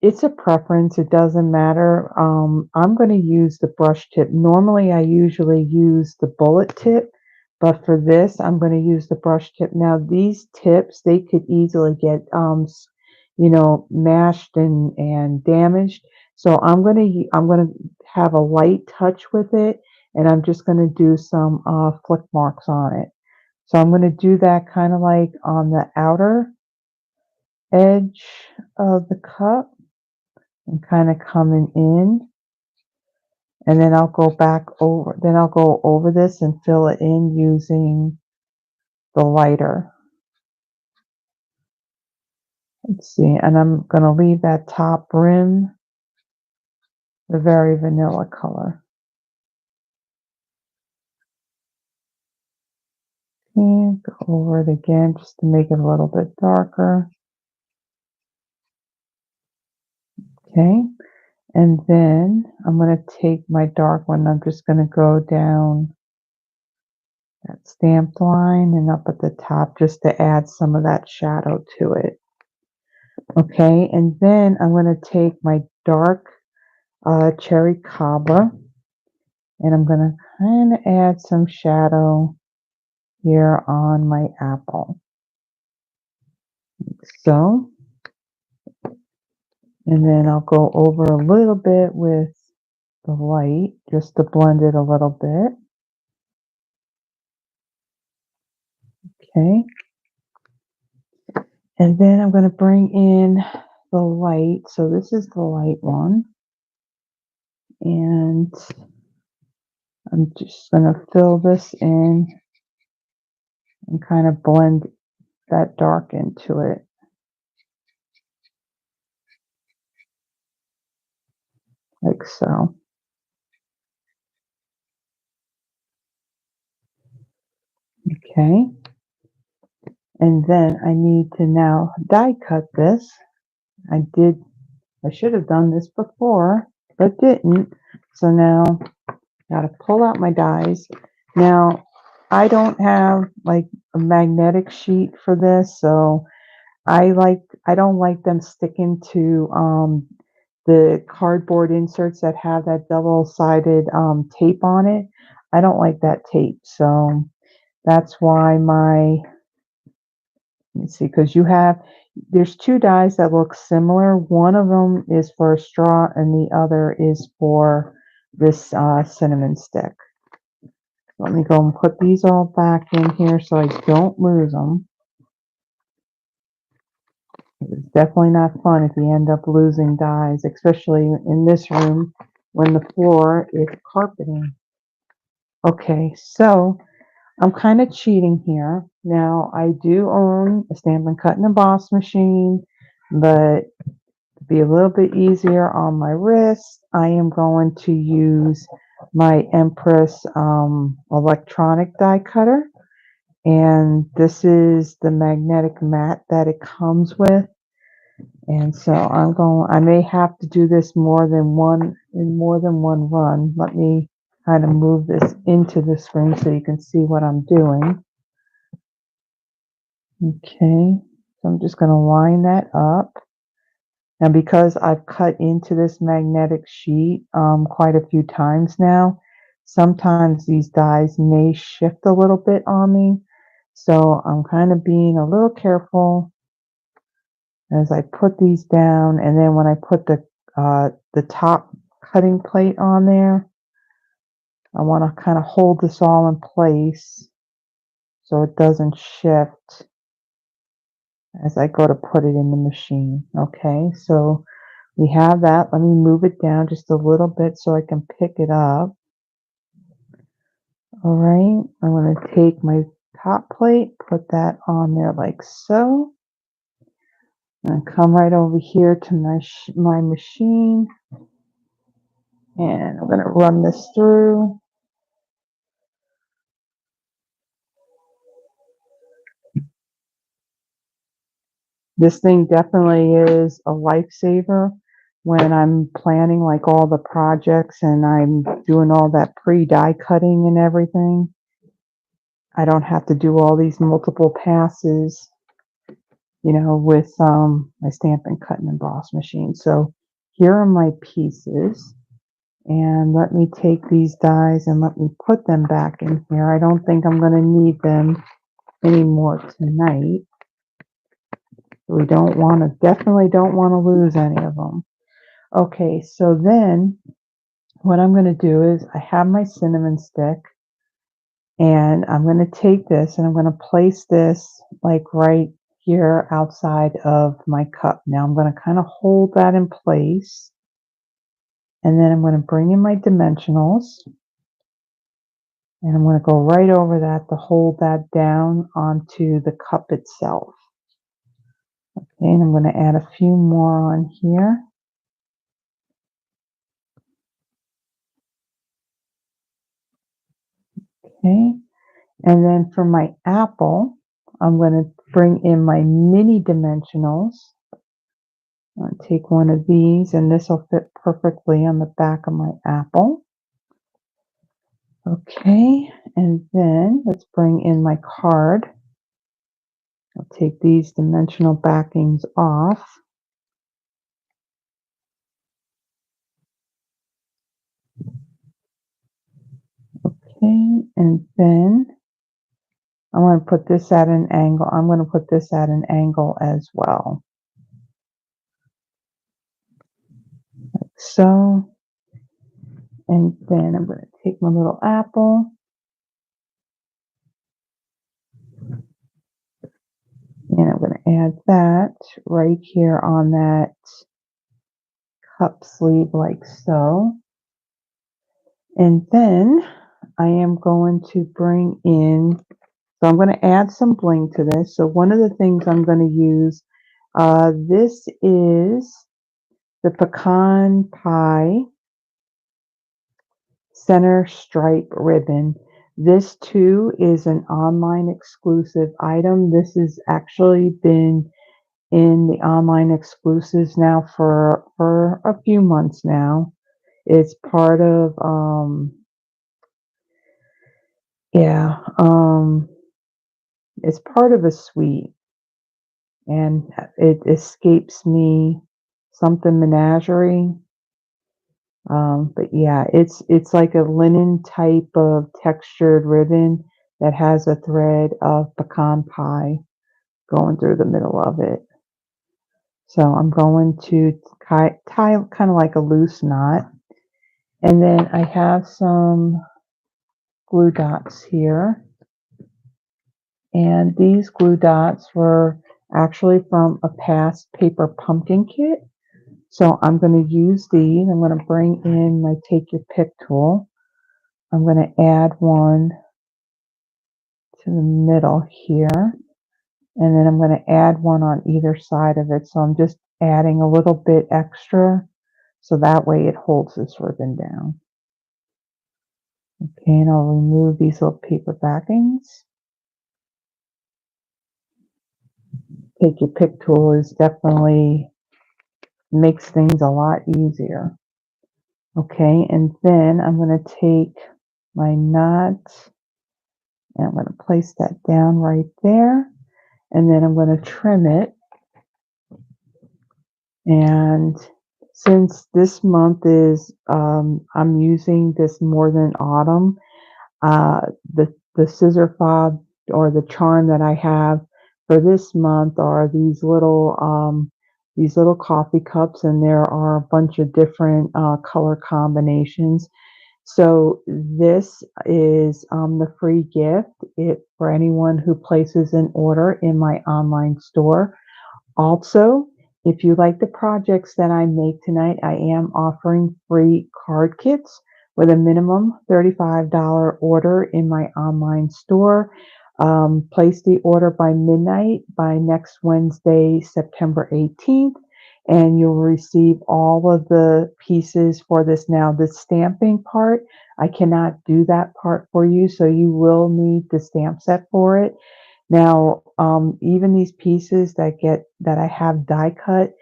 it's a preference. It doesn't matter. I'm going to use the brush tip. Normally, I usually use the bullet tip, but for this, I'm going to use the brush tip. Now, these tips, they could easily get, mashed and damaged. So I'm going to have a light touch with it, and I'm just going to do some flick marks on it. So I'm going to do that kind of like on the outer edge of the cup and kind of coming in, and then I'll go over this and fill it in using the lighter. Let's see, and I'm going to leave that top rim the very vanilla color. And go over it again just to make it a little bit darker. Okay, and then I'm going to take my dark one. I'm just going to go down that stamped line and up at the top just to add some of that shadow to it. Okay, and then I'm going to take my dark cherry cobbler and I'm going to kind of add some shadow here on my apple. Like so. And then I'll go over a little bit with the light just to blend it a little bit. Okay. And then I'm going to bring in the light. So this is the light one. And I'm just going to fill this in and kind of blend that dark into it. Like so. Okay. And then I need to now die cut this. I should have done this before, but didn't. So now got to pull out my dies. Now I don't have like a magnetic sheet for this, so I don't like them sticking to the cardboard inserts that have that double-sided tape on it. I don't like that tape, so that's why let me see, because there's two dies that look similar. One of them is for a straw and the other is for this cinnamon stick. Let me go and put these all back in here so I don't lose them. It's definitely not fun if you end up losing dies, especially in this room when the floor is carpeting. Okay, so I'm kind of cheating here. Now, I do own a Stampin' Cut and Emboss machine, but to be a little bit easier on my wrist, I am going to use my Empress electronic die cutter. And this is the magnetic mat that it comes with. And so I may have to do this in more than one run. Let me kind of move this into the screen so you can see what I'm doing. Okay, so I'm just going to line that up. And because I've cut into this magnetic sheet quite a few times now, sometimes these dies may shift a little bit on me. So I'm kind of being a little careful as I put these down. And then when I put the top cutting plate on there, I want to kind of hold this all in place so it doesn't shift as I go to put it in the machine. Okay, so we have that. Let me move it down just a little bit so I can pick it up. All right, I'm going to take my top plate, put that on there like so, and come right over here to my machine, and I'm going to run this through. This thing definitely is a lifesaver when I'm planning like all the projects and I'm doing all that pre-die cutting and everything. I don't have to do all these multiple passes, with my stamp and cut and emboss machine. So here are my pieces. And let me take these dies and let me put them back in here. I don't think I'm going to need them anymore tonight. We definitely don't want to lose any of them. Okay, so then what I'm going to do is I have my cinnamon stick, and I'm going to take this and I'm going to place this like right here outside of my cup. Now I'm going to kind of hold that in place, and then I'm going to bring in my dimensionals, and I'm going to go right over that to hold that down onto the cup itself. Okay, and I'm going to add a few more on here. Okay, and then for my apple, I'm going to bring in my mini dimensionals. I'll take one of these, and this will fit perfectly on the back of my apple. Okay, and then let's bring in my card. I'll take these dimensional backings off. Okay, and then I want to put this at an angle. I'm going to put this at an angle as well. Like so. And then I'm going to take my little apple. And I'm going to add that right here on that cup sleeve like so. And then I am going to bring in, so I'm going to add some bling to this. So one of the things I'm going to use, this is the pecan pie center stripe ribbon. This too is an online exclusive item. This has actually been in the online exclusives now for a few months now. It's part of it's part of a suite, and it escapes me, something menagerie. But yeah, it's like a linen type of textured ribbon that has a thread of pecan pie going through the middle of it. So I'm going to tie kind of like a loose knot. And then I have some glue dots here. And these glue dots were actually from a past paper pumpkin kit. So I'm going to use these. I'm going to bring in my Take Your Pick tool. I'm going to add one to the middle here. And then I'm going to add one on either side of it. So I'm just adding a little bit extra, so that way it holds this ribbon down. Okay, and I'll remove these little paper backings. Take Your Pick tool is definitely makes things a lot easier. Okay, and then I'm going to take my knot and I'm going to place that down right there, and then I'm going to trim it. And since this month is I'm using this more than autumn, the scissor fob or the charm that I have for this month are these little coffee cups, and there are a bunch of different color combinations. So this is the free gift for anyone who places an order in my online store. Also, if you like the projects that I make tonight, I am offering free card kits with a minimum $35 order in my online store. Place the order by midnight by next Wednesday, September 18th, and you'll receive all of the pieces for this. Now, the stamping part, I cannot do that part for you, so you will need the stamp set for it. Now, even these pieces that I have die cut,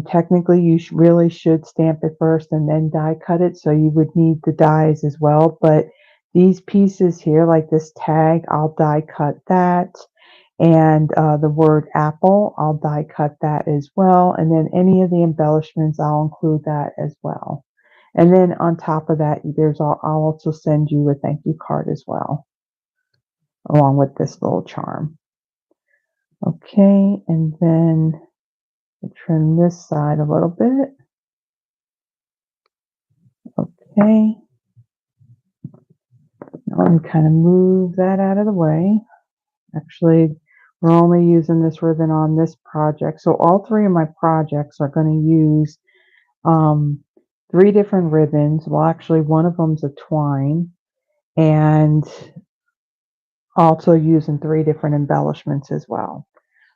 technically you really should stamp it first and then die cut it. So you would need the dies as well. But These pieces here, like this tag, I'll die cut that. And the word apple, I'll die cut that as well. And then any of the embellishments, I'll include that as well. And then on top of that, I'll also send you a thank you card as well, along with this little charm. Okay, and then I'll trim this side a little bit. Okay. Now let me kind of move that out of the way. Actually, we're only using this ribbon on this project. So all three of my projects are going to use three different ribbons. Well, actually, one of them's a twine, and also using three different embellishments as well.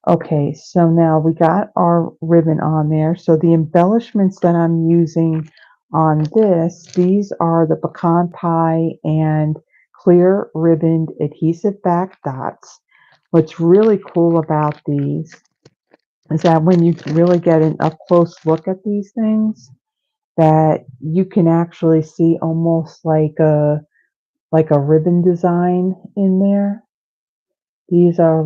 Okay, so now we got our ribbon on there. So the embellishments that I'm using on this, these are the pecan pie and clear ribboned adhesive back dots. What's really cool about these is that when you really get an up close look at these things, that you can actually see almost like a ribbon design in there. These are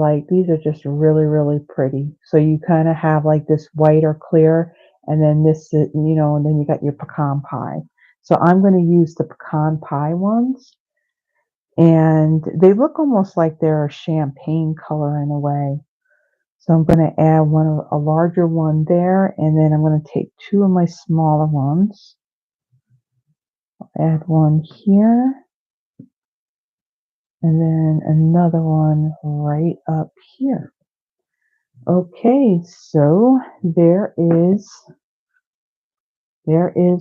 just really, really pretty. So you kind of have like this white or clear, and then and then you got your pecan pie. So I'm going to use the pecan pie ones, and they look almost like they're a champagne color in a way. So I'm going to add a larger one there, and then I'm going to take two of my smaller ones. I'll add one here, and then another one right up here. Okay, so there is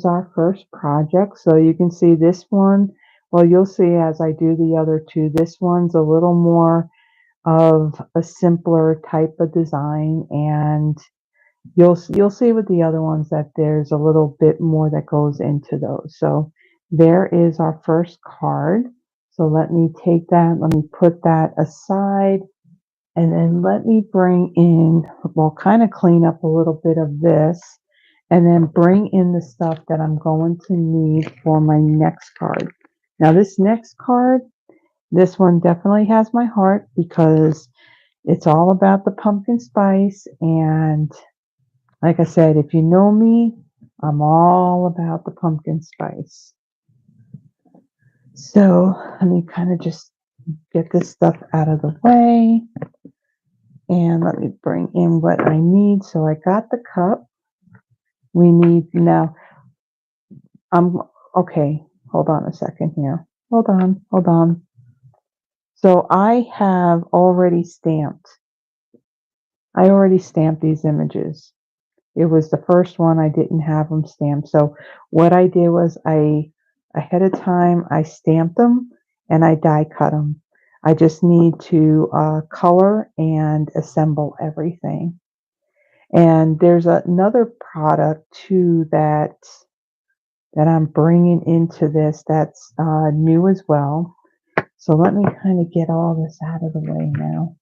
our first project. So you can see this one. Well, you'll see as I do the other two, this one's a little more of a simpler type of design, and you'll see with the other ones that there's a little bit more that goes into those. So there is our first card. So let me take that, let me put that aside, and then let me bring in, well, kind of clean up a little bit of this, and then bring in the stuff that I'm going to need for my next card. Now this next card, this one definitely has my heart because it's all about the pumpkin spice, and like I said, if you know me, I'm all about the pumpkin spice. So let me kind of just get this stuff out of the way, and let me bring in what I need. So I got the cup. We need now, okay, hold on a second here. Hold on. So I already stamped these images. It was the first one, I didn't have them stamped. So what I did was ahead of time, I stamped them and I die cut them. I just need to color and assemble everything. And there's another product too that I'm bringing into this that's new as well. So let me kind of get all this out of the way now.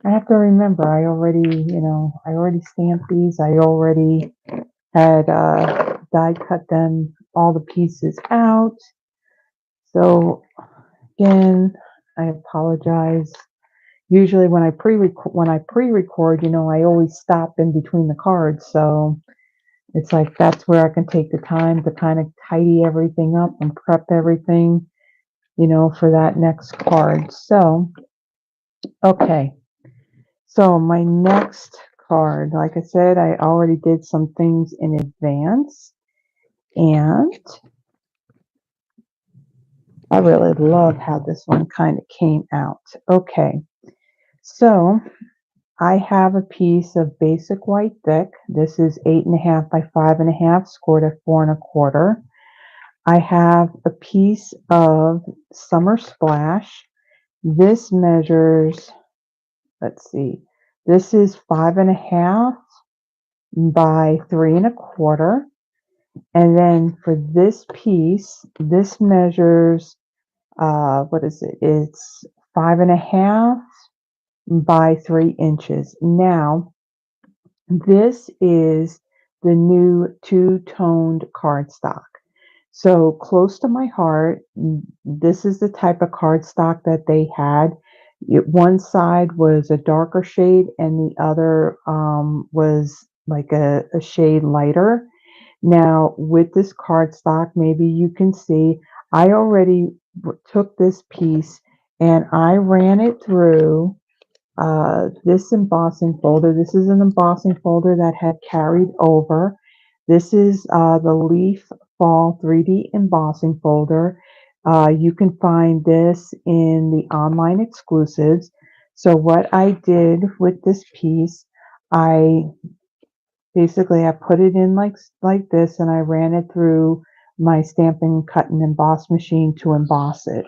I have to remember, I already stamped these. I already had die cut them, all the pieces out. So again, I apologize. Usually when I pre-record, I always stop in between the cards. So it's like that's where I can take the time to kind of tidy everything up and prep everything, for that next card. So, okay. So my next card, like I said, I already did some things in advance, and I really love how this one kind of came out. Okay. So I have a piece of basic white thick. This is 8.5 by 5.5, scored at 4.25. I have a piece of Summer Splash. This measures, let's see, this is 5.5 by 3.25. And then for this piece, this measures, what is it? It's 5.5 by 3 inches. Now, this is the new two-toned cardstock. So close to my heart, this is the type of cardstock that they had. One side was a darker shade and the other was like a shade lighter. Now, with this cardstock, maybe you can see I already took this piece and I ran it through this embossing folder. This is an embossing folder that had carried over. This is the Leaf Fall 3D embossing folder. You can find this in the online exclusives. So what I did with this piece, I basically I put it in like this and I ran it through my Stampin' Cut and Emboss machine to emboss it.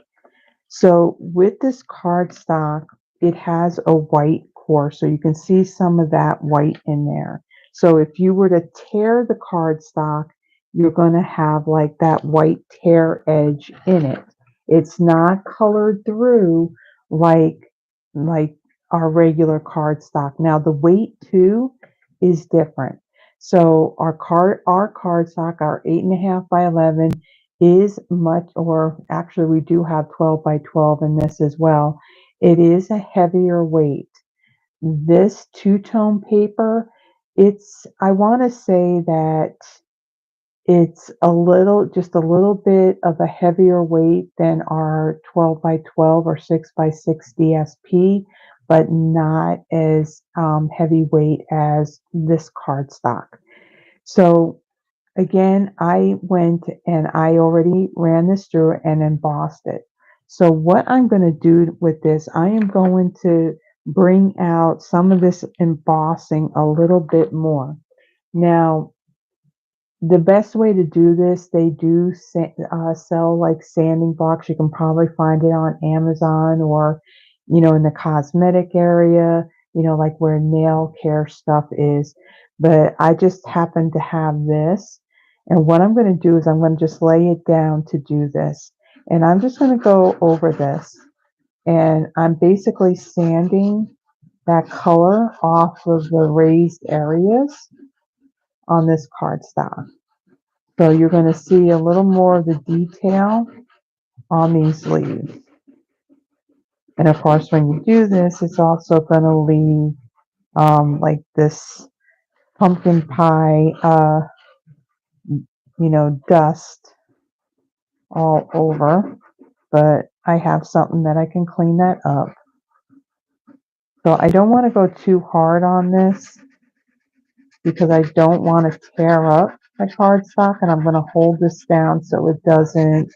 So with this cardstock, it has a white core, so you can see some of that white in there. So if you were to tear the cardstock, you're going to have like that white tear edge in it. It's not colored through like like our regular cardstock. Now the weight too is different. So our cardstock, our 8.5 by 11 is much, or actually we do have 12 by 12 in this as well. It is a heavier weight. This two-tone paper, I want to say that it's just a little bit of a heavier weight than our 12 by 12 or 6 by 6 DSP, but not as heavyweight as this cardstock. So again, I went and I already ran this through and embossed it. So what I'm going to do with this, I am going to bring out some of this embossing a little bit more. Now, the best way to do this, they do sell like sanding blocks. You can probably find it on Amazon or, in the cosmetic area, like where nail care stuff is. But I just happen to have this. And what I'm going to do is I'm going to just lay it down to do this. And I'm just going to go over this. And I'm basically sanding that color off of the raised areas on this cardstock. So you're going to see a little more of the detail on these leaves. And of course, when you do this, it's also going to leave like this pumpkin pie, dust all over. But I have something that I can clean that up. So I don't want to go too hard on this because I don't want to tear up my cardstock, and I'm going to hold this down so it doesn't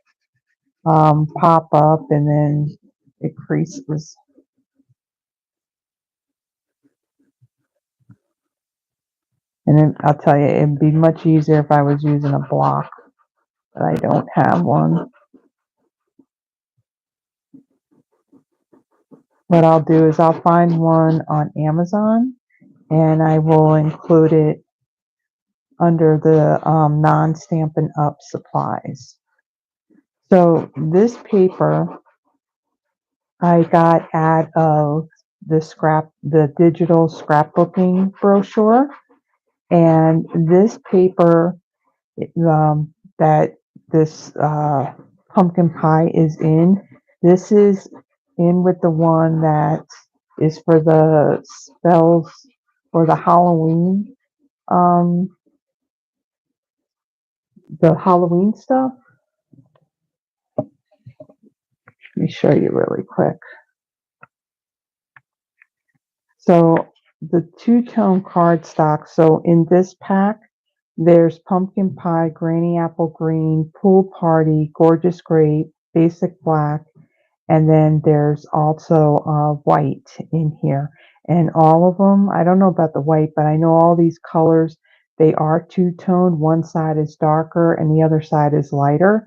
pop up and then it creases. And then I'll tell you, it'd be much easier if I was using a block, but I don't have one. What I'll do is I'll find one on Amazon and I will include it under the non-Stampin' Up supplies. So this paper I got out of the digital scrapbooking brochure, and this paper that this pumpkin pie is in, this is in with the one that is for the spells for um, the Halloween stuff. Let me show you really quick. So the two-tone cardstock. So in this pack, there's pumpkin pie, granny apple green, pool party, gorgeous grape, basic black, and then there's also white in here. And all of them, I don't know about the white, but I know all these colors, they are two-toned. One side is darker and the other side is lighter.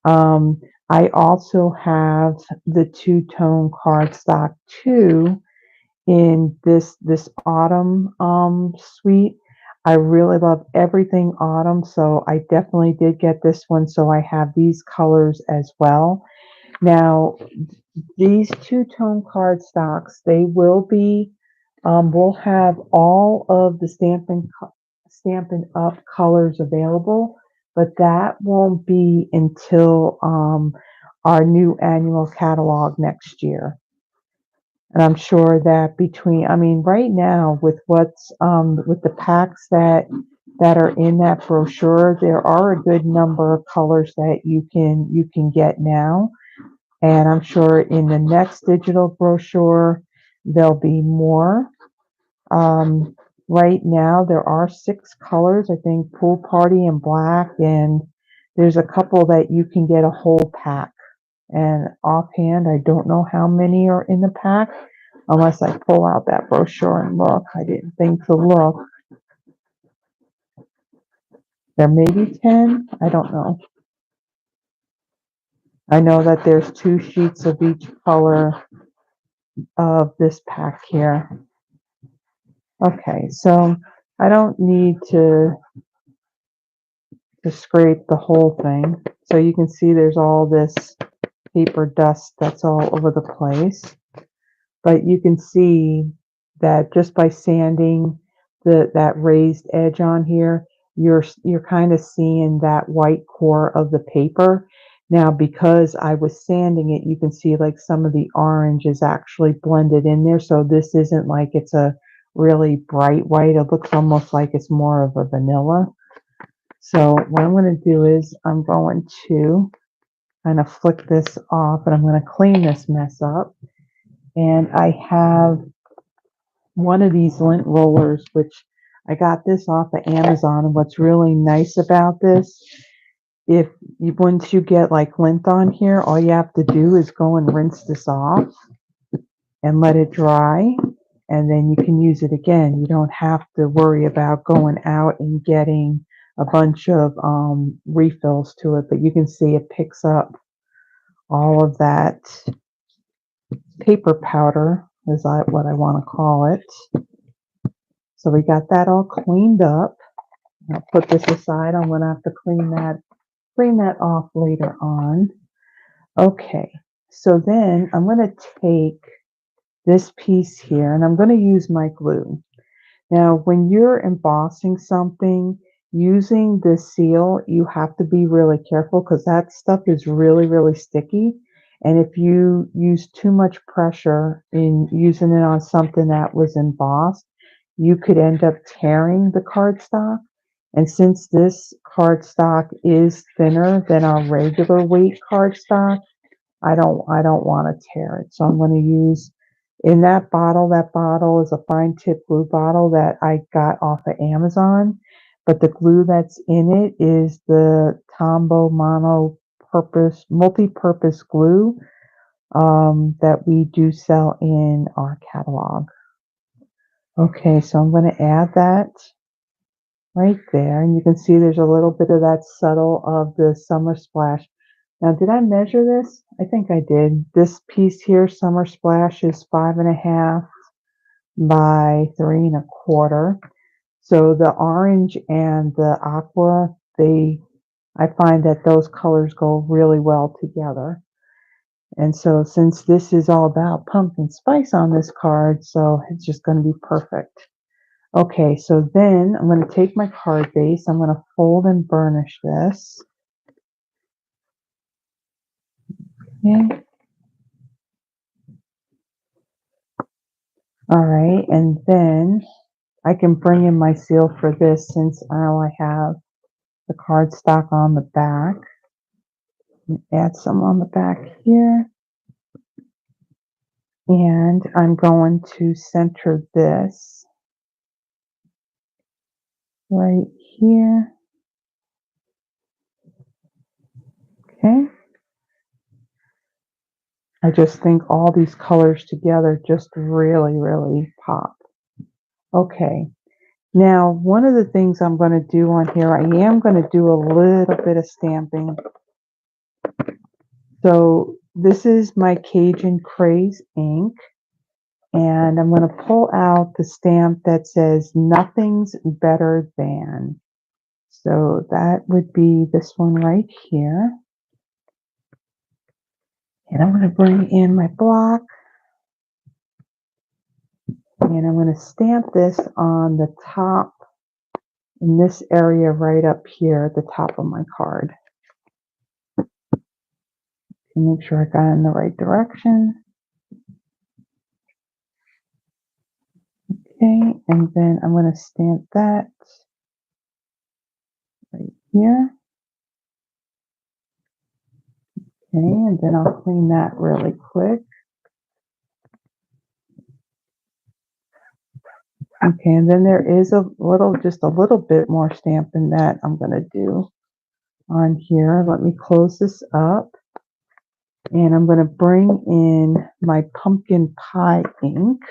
I also have the two-tone cardstock too in this autumn suite. I really love everything autumn, so I definitely did get this one. So I have these colors as well. Now, these two-tone cardstocks, they will be, we'll have all of the Stampin' Up colors available. but that won't be until our new annual catalog next year. And I'm sure that I mean, right now with what's with the packs that are in that brochure, there are a good number of colors that you can get now. And I'm sure in the next digital brochure there'll be more. Um, right now there are 6 colors, I think pool party and black, and there's a couple that you can get a whole pack. And offhand, I don't know how many are in the pack unless I pull out that brochure and look. I didn't think to look. There may be 10. I don't know. I know that there's 2 sheets of each color of this pack here. Okay, so I don't need to scrape the whole thing. So you can see there's all this paper dust that's all over the place. But you can see that just by sanding that raised edge on here, you're kind of seeing that white core of the paper. Now, because I was sanding it, you can see like some of the orange is actually blended in there. So this isn't like it's a really bright white. It looks almost like it's more of a vanilla. So what I'm going to do is I'm going to kind of flick this off, and I'm going to clean this mess up. And I have one of these lint rollers, which I got this off of Amazon. And what's really nice about this, once you get like lint on here, all you have to do is go and rinse this off and let it dry. And then you can use it again. You don't have to worry about going out and getting a bunch of refills to it. But you can see it picks up all of that paper powder, is what I want to call it. So we got that all cleaned up. I'll put this aside. I'm going to have to clean that off later on. Okay, so then I'm going to take this piece here and I'm going to use my glue. Now, when you're embossing something, using the seal, you have to be really careful because that stuff is really, really sticky. And if you use too much pressure in using it on something that was embossed, you could end up tearing the cardstock. And since this cardstock is thinner than our regular weight cardstock, I don't want to tear it. So I'm going to use in that bottle is a fine tip glue bottle that I got off of Amazon. But the glue that's in it is the Tombow multi-purpose glue that we do sell in our catalog. Okay, so I'm going to add that right there. And you can see there's a little bit of that subtle of the Summer Splash. Now, did I measure this? I think I did. This piece here, Summer Splash, is 5.5 by 3.25. So the orange and the aqua, I find that those colors go really well together. And so since this is all about pumpkin spice on this card, so it's just going to be perfect. Okay, so then I'm going to take my card base. I'm going to fold and burnish this. Okay. All right, and then I can bring in my seal for this since now I have the cardstock on the back. Add some on the back here. And I'm going to center this right here. Okay. I just think all these colors together just really, really pop. Okay. Now, one of the things I'm going to do on here, I am going to do a little bit of stamping. So this is my Cajun Craze ink. And I'm going to pull out the stamp that says nothing's better than. So that would be this one right here. And I'm going to bring in my block. And I'm going to stamp this on the top in this area right up here at the top of my card. And make sure I got in the right direction. Okay, and then I'm going to stamp that right here. Okay, and then I'll clean that really quick. Okay, and then there is just a little bit more stamping that I'm going to do on here. Let me close this up. And I'm going to bring in my pumpkin pie ink.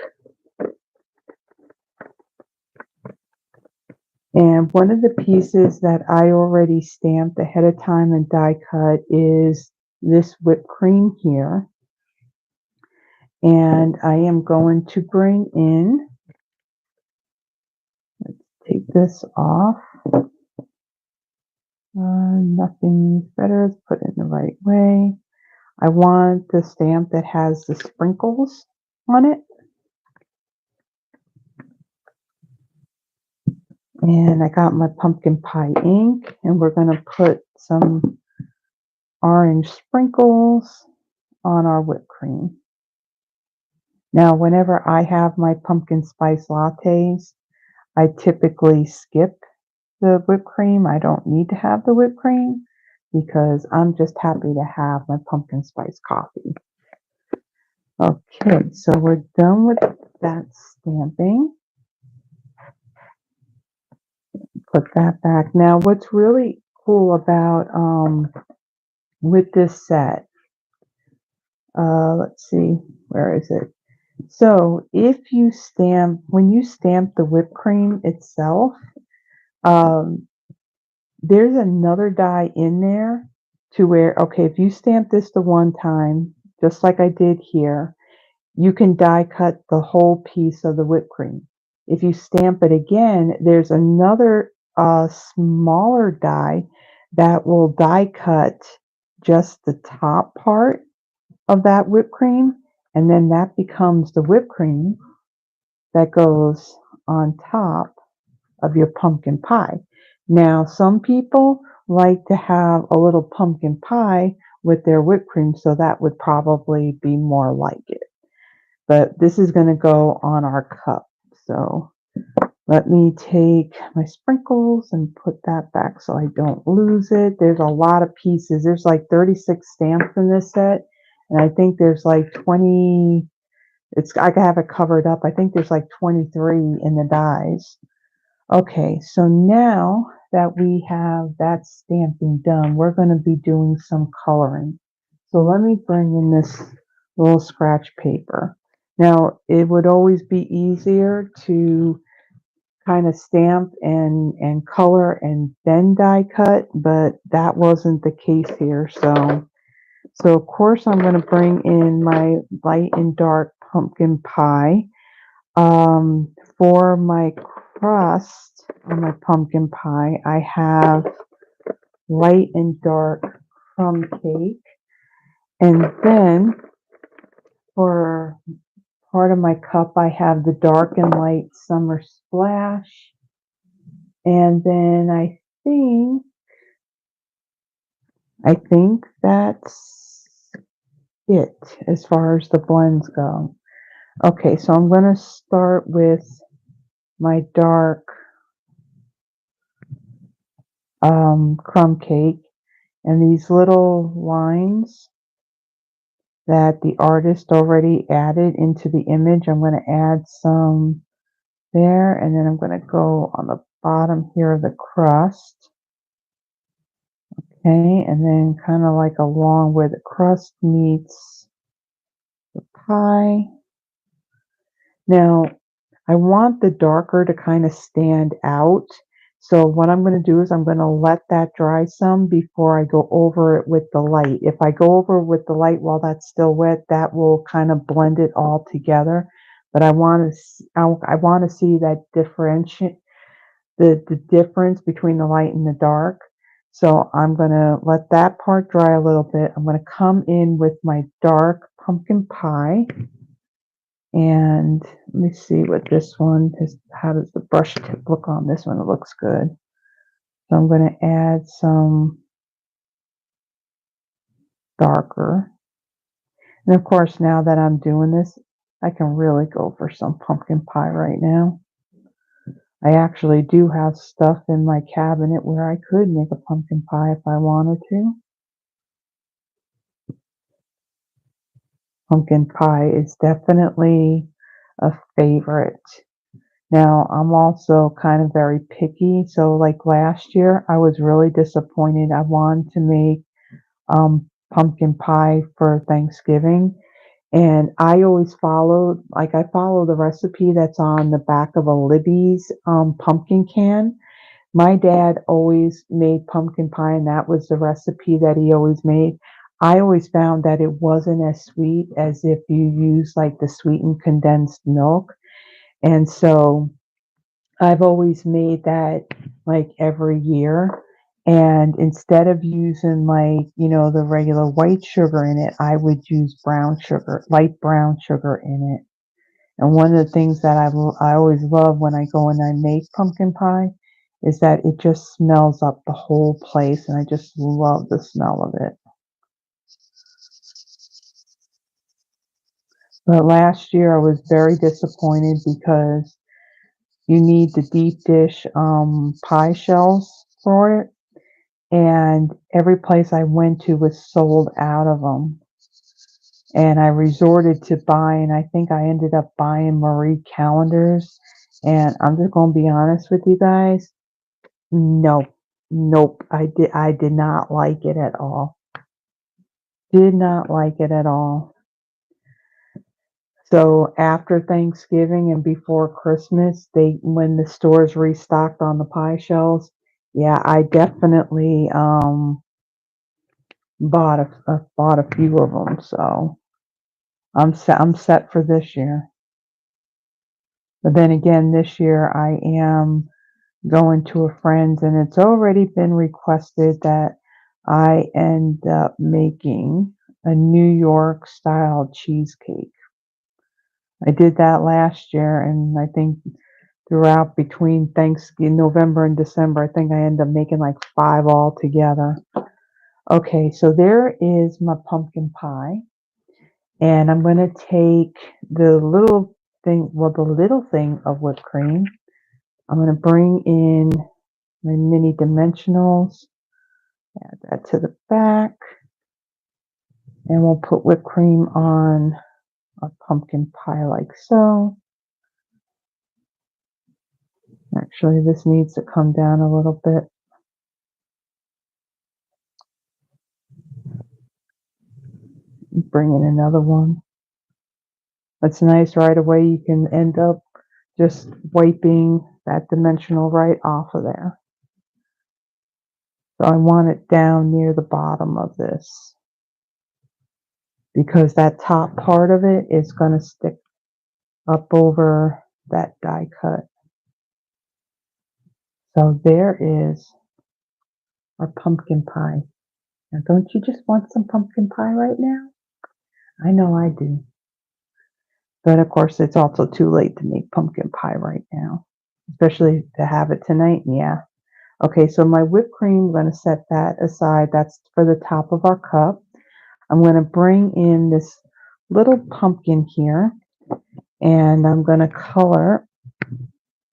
And one of the pieces that I already stamped ahead of time and die cut is this whipped cream here. And I am going to bring in, let's take this off. Nothing's better, let's put it in the right way. I want the stamp that has the sprinkles on it. And I got my pumpkin pie ink, and we're going to put some orange sprinkles on our whipped cream. Now, whenever I have my pumpkin spice lattes, I typically skip the whipped cream. I don't need to have the whipped cream because I'm just happy to have my pumpkin spice coffee. Okay, so we're done with that stamping. Put that back. Now, what's really cool about with this set, let's see, where is it? So if you when you stamp the whipped cream itself, there's another die in there to where, okay, if you stamp this the one time, just like I did here, you can die cut the whole piece of the whipped cream. If you stamp it again, there's another smaller die that will die cut just the top part of that whipped cream, and then that becomes the whipped cream that goes on top of your pumpkin pie. Now, some people like to have a little pumpkin pie with their whipped cream, so that would probably be more like it. But this is going to go on our cup. So let me take my sprinkles and put that back so I don't lose it. There's a lot of pieces. There's like 36 stamps in this set. And I think there's like 20, I have it covered up. I think there's like 23 in the dies. Okay, so now that we have that stamping done, we're going to be doing some coloring. So let me bring in this little scratch paper. Now, it would always be easier to kind of stamp and color and then die cut, but that wasn't the case here. So of course I'm going to bring in my light and dark pumpkin pie. For my crust on my pumpkin pie, I have light and dark crumb cake. And then for part of my cup, I have the dark and light summer splash. And then I think that's it as far as the blends go. Okay, so I'm going to start with my dark crumb cake, and these little lines that the artist already added into the image, I'm going to add some there, and then I'm going to go on the bottom here of the crust. Okay, and then kind of like along where the crust meets the pie. Now, I want the darker to kind of stand out. So what I'm going to do is I'm going to let that dry some before I go over it with the light. If I go over with the light while that's still wet, that will kind of blend it all together. But I want to see that the difference between the light and the dark. So I'm going to let that part dry a little bit. I'm going to come in with my dark pumpkin pie. And let me see what this one is. How does the brush tip look on this one? It looks good. So I'm going to add some darker. And of course, now that I'm doing this, I can really go for some pumpkin pie right now. I actually do have stuff in my cabinet where I could make a pumpkin pie if I wanted to. Pumpkin pie is definitely a favorite. Now, I'm also kind of very picky. So, like last year, I was really disappointed. I wanted to make pumpkin pie for Thanksgiving. And I always followed, like, I follow the recipe that's on the back of a Libby's pumpkin can. My dad always made pumpkin pie, and that was the recipe that he always made. I always found that it wasn't as sweet as if you use like the sweetened condensed milk. And so I've always made that like every year. And instead of using like, the regular white sugar in it, I would use brown sugar, light brown sugar in it. And one of the things that I always love when I go and I make pumpkin pie is that it just smells up the whole place. And I just love the smell of it. But last year I was very disappointed because you need the deep dish pie shells for it. And every place I went to was sold out of them. And I resorted to buying, I think I ended up buying Marie calendars. And I'm just going to be honest with you guys. Nope. Nope. I did not like it at all. Did not like it at all. So after Thanksgiving and before Christmas, when the stores restocked on the pie shells, yeah, I definitely bought a few of them. So I'm set for this year. But then again, this year I am going to a friend's, and it's already been requested that I end up making a New York style cheesecake. I did that last year, and I think throughout between Thanksgiving, November and December, I think I ended up making like 5 altogether. Okay, so there is my pumpkin pie, and I'm going to take the little thing of whipped cream. I'm going to bring in my mini dimensionals, add that to the back, and we'll put whipped cream on our pumpkin pie like so. Actually, this needs to come down a little bit. Bring in another one. That's nice. Right away, you can end up just wiping that dimensional right off of there. So I want it down near the bottom of this because that top part of it is going to stick up over that die cut. So there is our pumpkin pie. Now, don't you just want some pumpkin pie right now? I know I do. But of course, it's also too late to make pumpkin pie right now, especially to have it tonight. Yeah. Okay, so my whipped cream, I'm going to set that aside. That's for the top of our cup. I'm going to bring in this little pumpkin here, and I'm going to color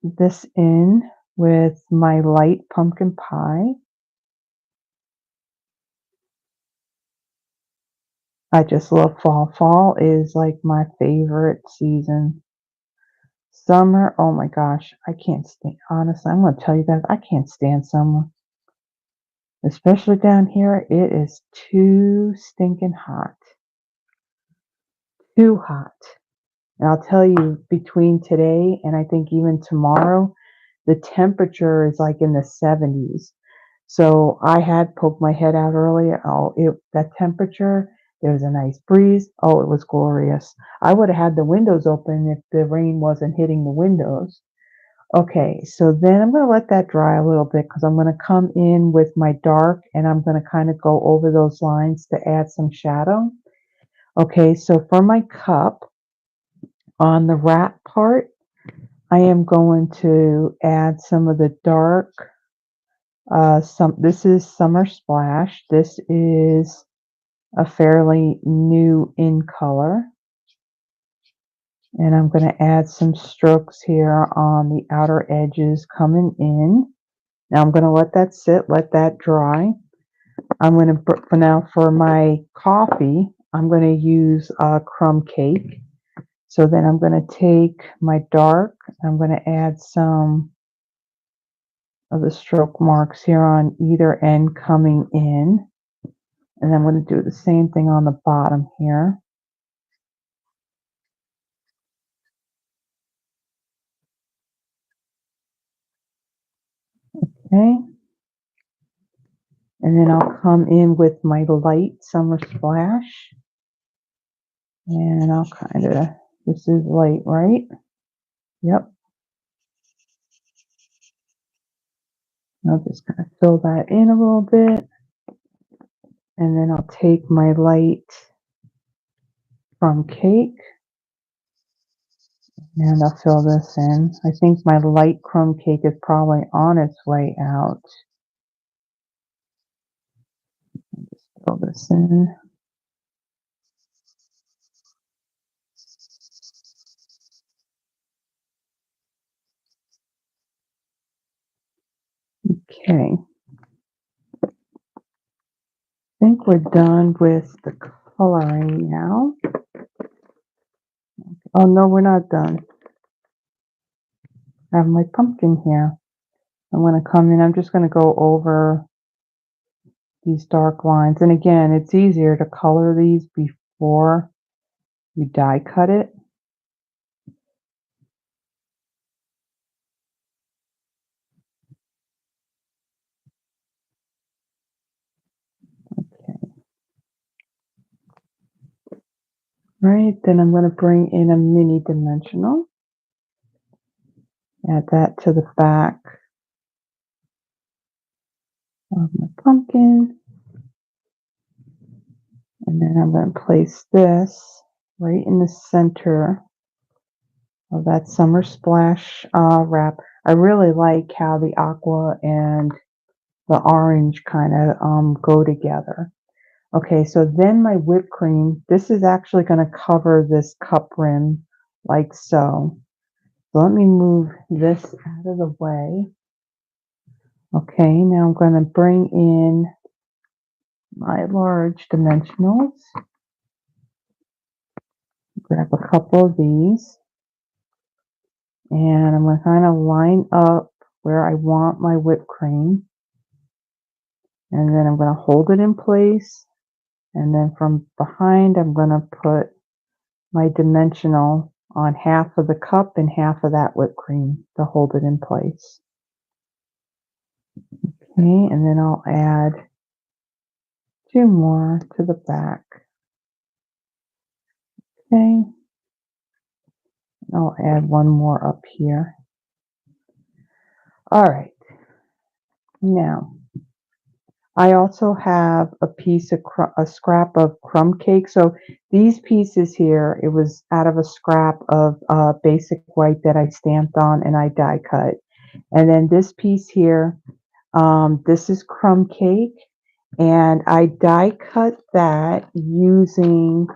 this in with my light pumpkin pie. I just love fall. Fall is like my favorite season. Summer, oh my gosh, I can't stand, honestly, I'm going to tell you guys, I can't stand summer. Especially down here, it is too stinking hot. Too hot. And I'll tell you, between today and I think even tomorrow, the temperature is like in the 70s. So I had poked my head out earlier. Oh, that temperature, there was a nice breeze. Oh, it was glorious. I would have had the windows open if the rain wasn't hitting the windows. Okay, so then I'm going to let that dry a little bit because I'm going to come in with my dark and I'm going to kind of go over those lines to add some shadow. Okay, so for my cup, On the wrap part, I am going to add some of the dark, this is Summer Splash. This is a fairly new in color. And I'm going to add some strokes here on the outer edges coming in. Now I'm going to let that sit, let that dry. I'm going to, for now, for my coffee, I'm going to use crumb cake. So then I'm going to take my dark, I'm going to add some of the stroke marks here on either end coming in. And I'm going to do the same thing on the bottom here. Okay. And then I'll come in with my light Summer Splash. And I'll kind of, this is light, right? Yep. I'll just kind of fill that in a little bit. And then I'll take my light from cake and I'll fill this in. I think my light crumb cake is probably on its way out. Just fill this in. Okay. I think we're done with the coloring now. Oh no, we're not done. I have my pumpkin here. I'm going to come in, I'm just going to go over these dark lines. And again, it's easier to color these before you die cut it. Okay. Right, then I'm going to bring in a mini dimensional. Add that to the back of my pumpkin. And then I'm going to place this right in the center of that Summer Splash wrap. I really like how the aqua and the orange kind of go together. Okay, so then my whipped cream, this is actually going to cover this cup rim like so. So let me move this out of the way. Okay, now I'm going to bring in my large dimensionals. Grab a couple of these. And I'm going to kind of line up where I want my whipped cream. And then I'm going to hold it in place. And then from behind, I'm going to put my dimensional on half of the cup and half of that whipped cream to hold it in place. Okay, and then I'll add 2 more to the back. Okay, I'll add 1 more up here. All right, now I also have a piece of a scrap of crumb cake. So these pieces here, it was out of a scrap of basic white that I stamped on and I die cut. And then this piece here, this is crumb cake, and I die cut that using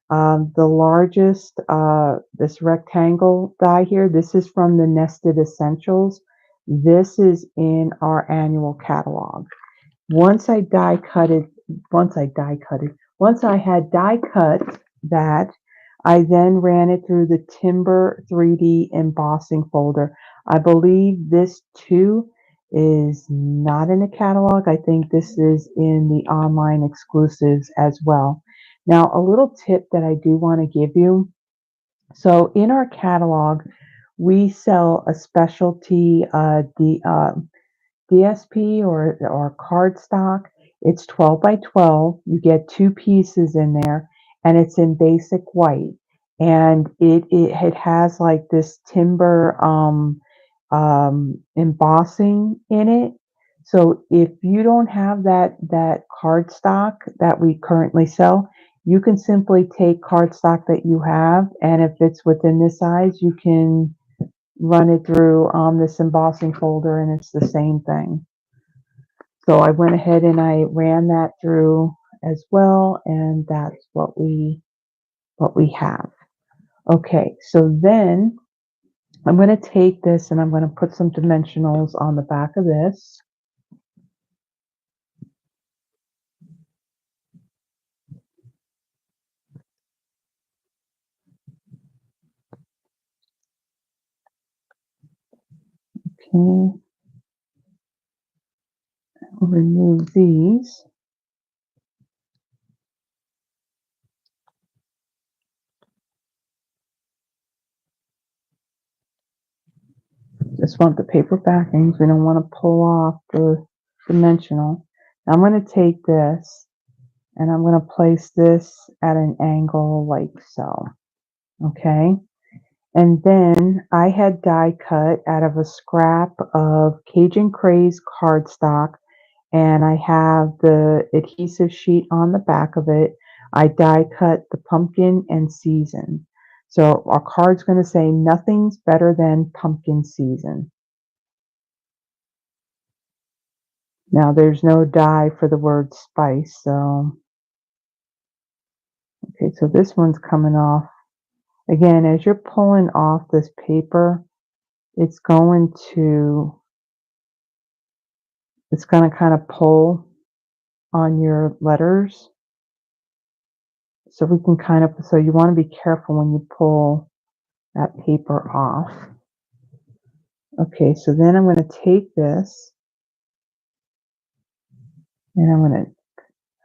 the largest, this rectangle die here. This is from the Nested Essentials. This is in our annual catalog. Once I had die cut that, I then ran it through the Timber 3D embossing folder. I believe this too is not in the catalog. I think this is in the online exclusives as well. Now, a little tip that I do want to give you. So in our catalog, we sell a specialty DSP or cardstock. It's 12 by 12. You get 2 pieces in there, and it's in basic white. And it has like this timber embossing in it. So if you don't have that cardstock that we currently sell, you can simply take cardstock that you have, and if it's within this size, you can run it through this embossing folder and it's the same thing. So I went ahead and I ran that through as well, and that's what we have. Okay, so then I'm going to take this and I'm going to put some dimensionals on the back of this. Okay, I'll remove these. Just want the paper backings. We don't want to pull off the dimensional. Now I'm going to take this and I'm going to place this at an angle like so. Okay. And then I had die cut out of a scrap of Cajun Craze cardstock, and I have the adhesive sheet on the back of it. I die cut the pumpkin and season. So our card's going to say nothing's better than pumpkin season. Now there's no die for the word spice, so okay, so this one's coming off. Again, as you're pulling off this paper, it's going to kind of pull on your letters. So we can kind of, so you want to be careful when you pull that paper off. Okay, so then I'm going to take this and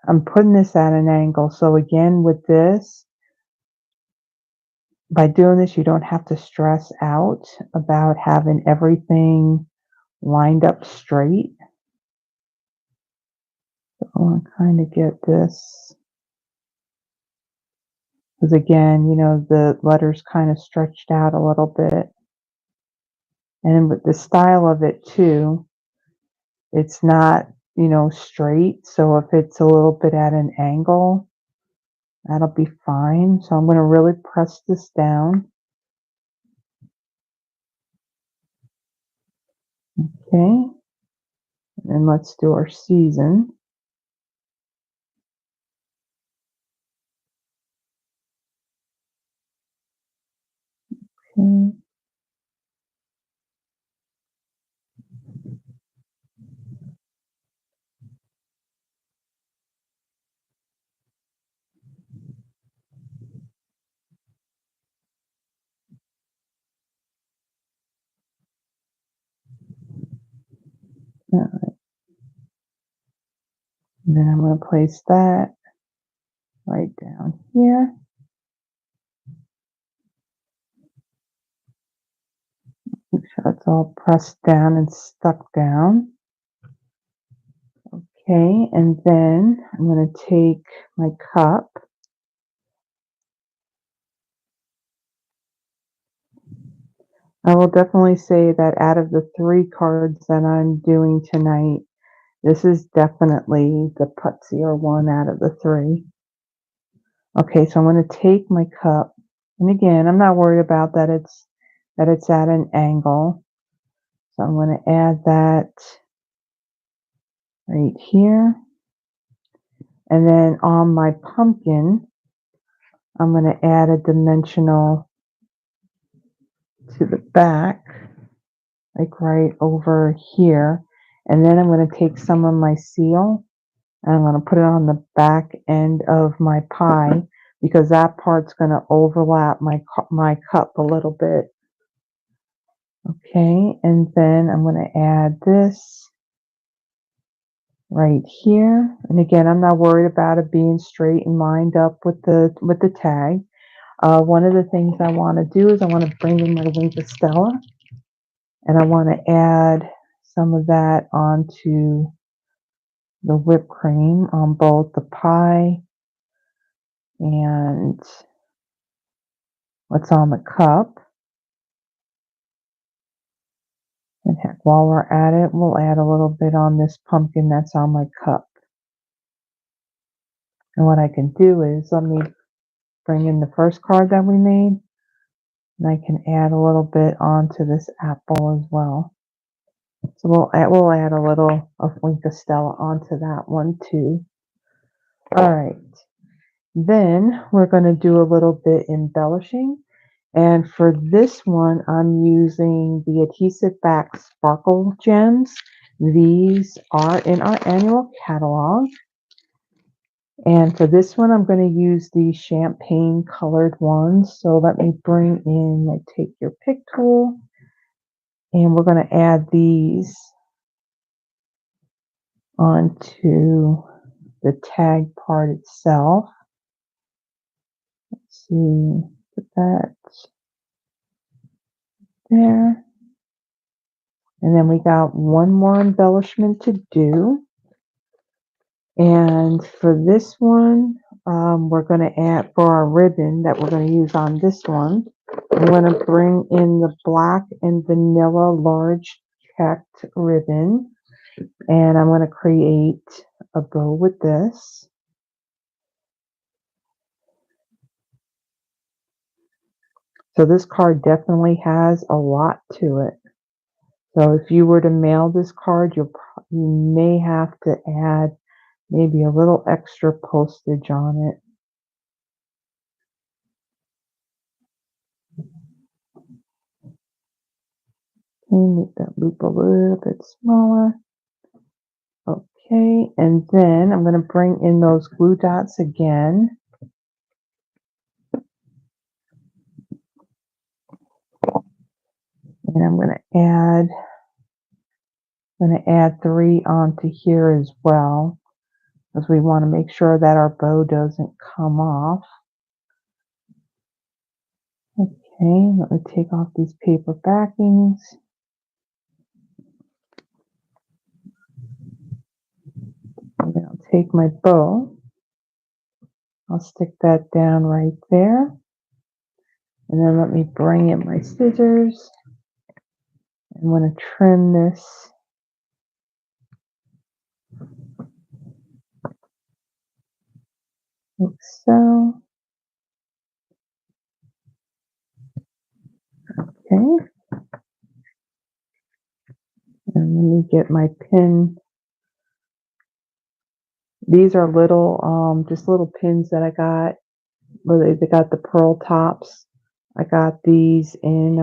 I'm putting this at an angle. So again, with this, by doing this, you don't have to stress out about having everything lined up straight. So I want to kind of get this, because again, you know, the letters kind of stretched out a little bit. And with the style of it too, it's not, you know, straight. So if it's a little bit at an angle, that'll be fine. So I'm going to really press this down. Okay. And let's do our season. Okay. All right. And then I'm going to place that right down here. Make sure it's all pressed down and stuck down. Okay, and then I'm going to take my cup. I will definitely say that out of the 3 cards that I'm doing tonight, this is definitely the putzier one out of the 3. Okay, so I'm going to take my cup, and again, I'm not worried about that it's at an angle. So I'm going to add that right here. And then on my pumpkin, I'm going to add a dimensional to the back, like right over here. And then I'm going to take some of my seal and I'm going to put it on the back end of my pie, because that part's going to overlap my cup a little bit. Okay, and then I'm going to add this right here. And again, I'm not worried about it being straight and lined up with the tag. One of the things I want to do is I want to bring in my wing of Stella, and I want to add some of that onto the whipped cream on both the pie and what's on the cup. And heck, while we're at it, we'll add a little bit on this pumpkin that's on my cup. And what I can do is let me bring in the first card that we made, and I can add a little bit onto this apple as well. So we'll add a little of Winka Stella onto that one too. All right. Then we're going to do a little bit embellishing. And for this one, I'm using the Adhesive Back Sparkle Gems. These are in our annual catalog. And for this one, I'm going to use the champagne colored ones. So let me bring in my Take Your Pick tool. And we're going to add these onto the tag part itself. Let's see, put that there. And then we got one more embellishment to do. And for this one, we're going to add, for our ribbon that we're going to use on this one, I'm going to bring in the black and vanilla large checked ribbon. And I'm going to create a bow with this. So this card definitely has a lot to it. So if you were to mail this card, you may have to add maybe a little extra postage on it. Okay, make that loop a little bit smaller. Okay, and then I'm going to bring in those glue dots again. And I'm going to add 3 onto here as well, because we want to make sure that our bow doesn't come off. Okay, let me take off these paper backings. And then I'll take my bow. I'll stick that down right there. And then let me bring in my scissors. I'm going to trim this like so. Okay. And let me get my pin. These are little, just little pins that I got. They got the pearl tops. I got these in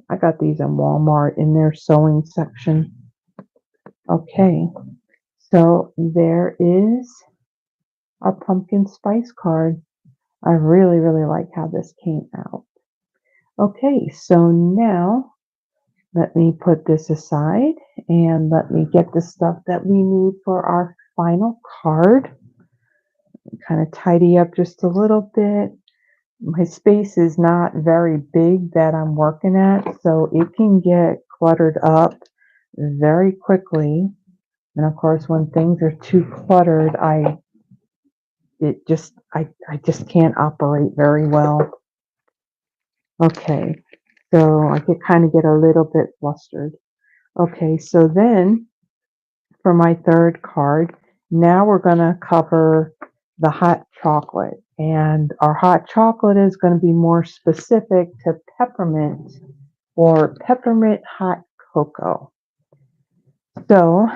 Walmart in their sewing section. Okay. So there is our pumpkin spice card. I really, really like how this came out. Okay, so now let me put this aside and let me get the stuff that we need for our final card. Kind of tidy up just a little bit. My space is not very big that I'm working at, so it can get cluttered up very quickly. And of course, when things are too cluttered, I just can't operate very well. Okay, so I could kind of get a little bit flustered. Okay, so then for my third card, now we're going to cover the hot chocolate. And our hot chocolate is going to be more specific to peppermint or peppermint hot cocoa. So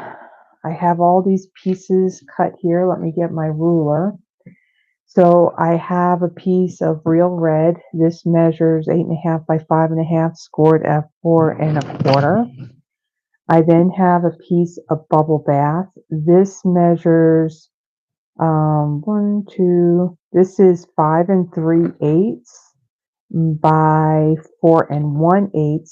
I have all these pieces cut here. Let me get my ruler. So I have a piece of real red. This measures 8.5 by 5.5, scored F4 1/4. I then have a piece of bubble bath. This measures this is 5 3/8 by 4 1/8.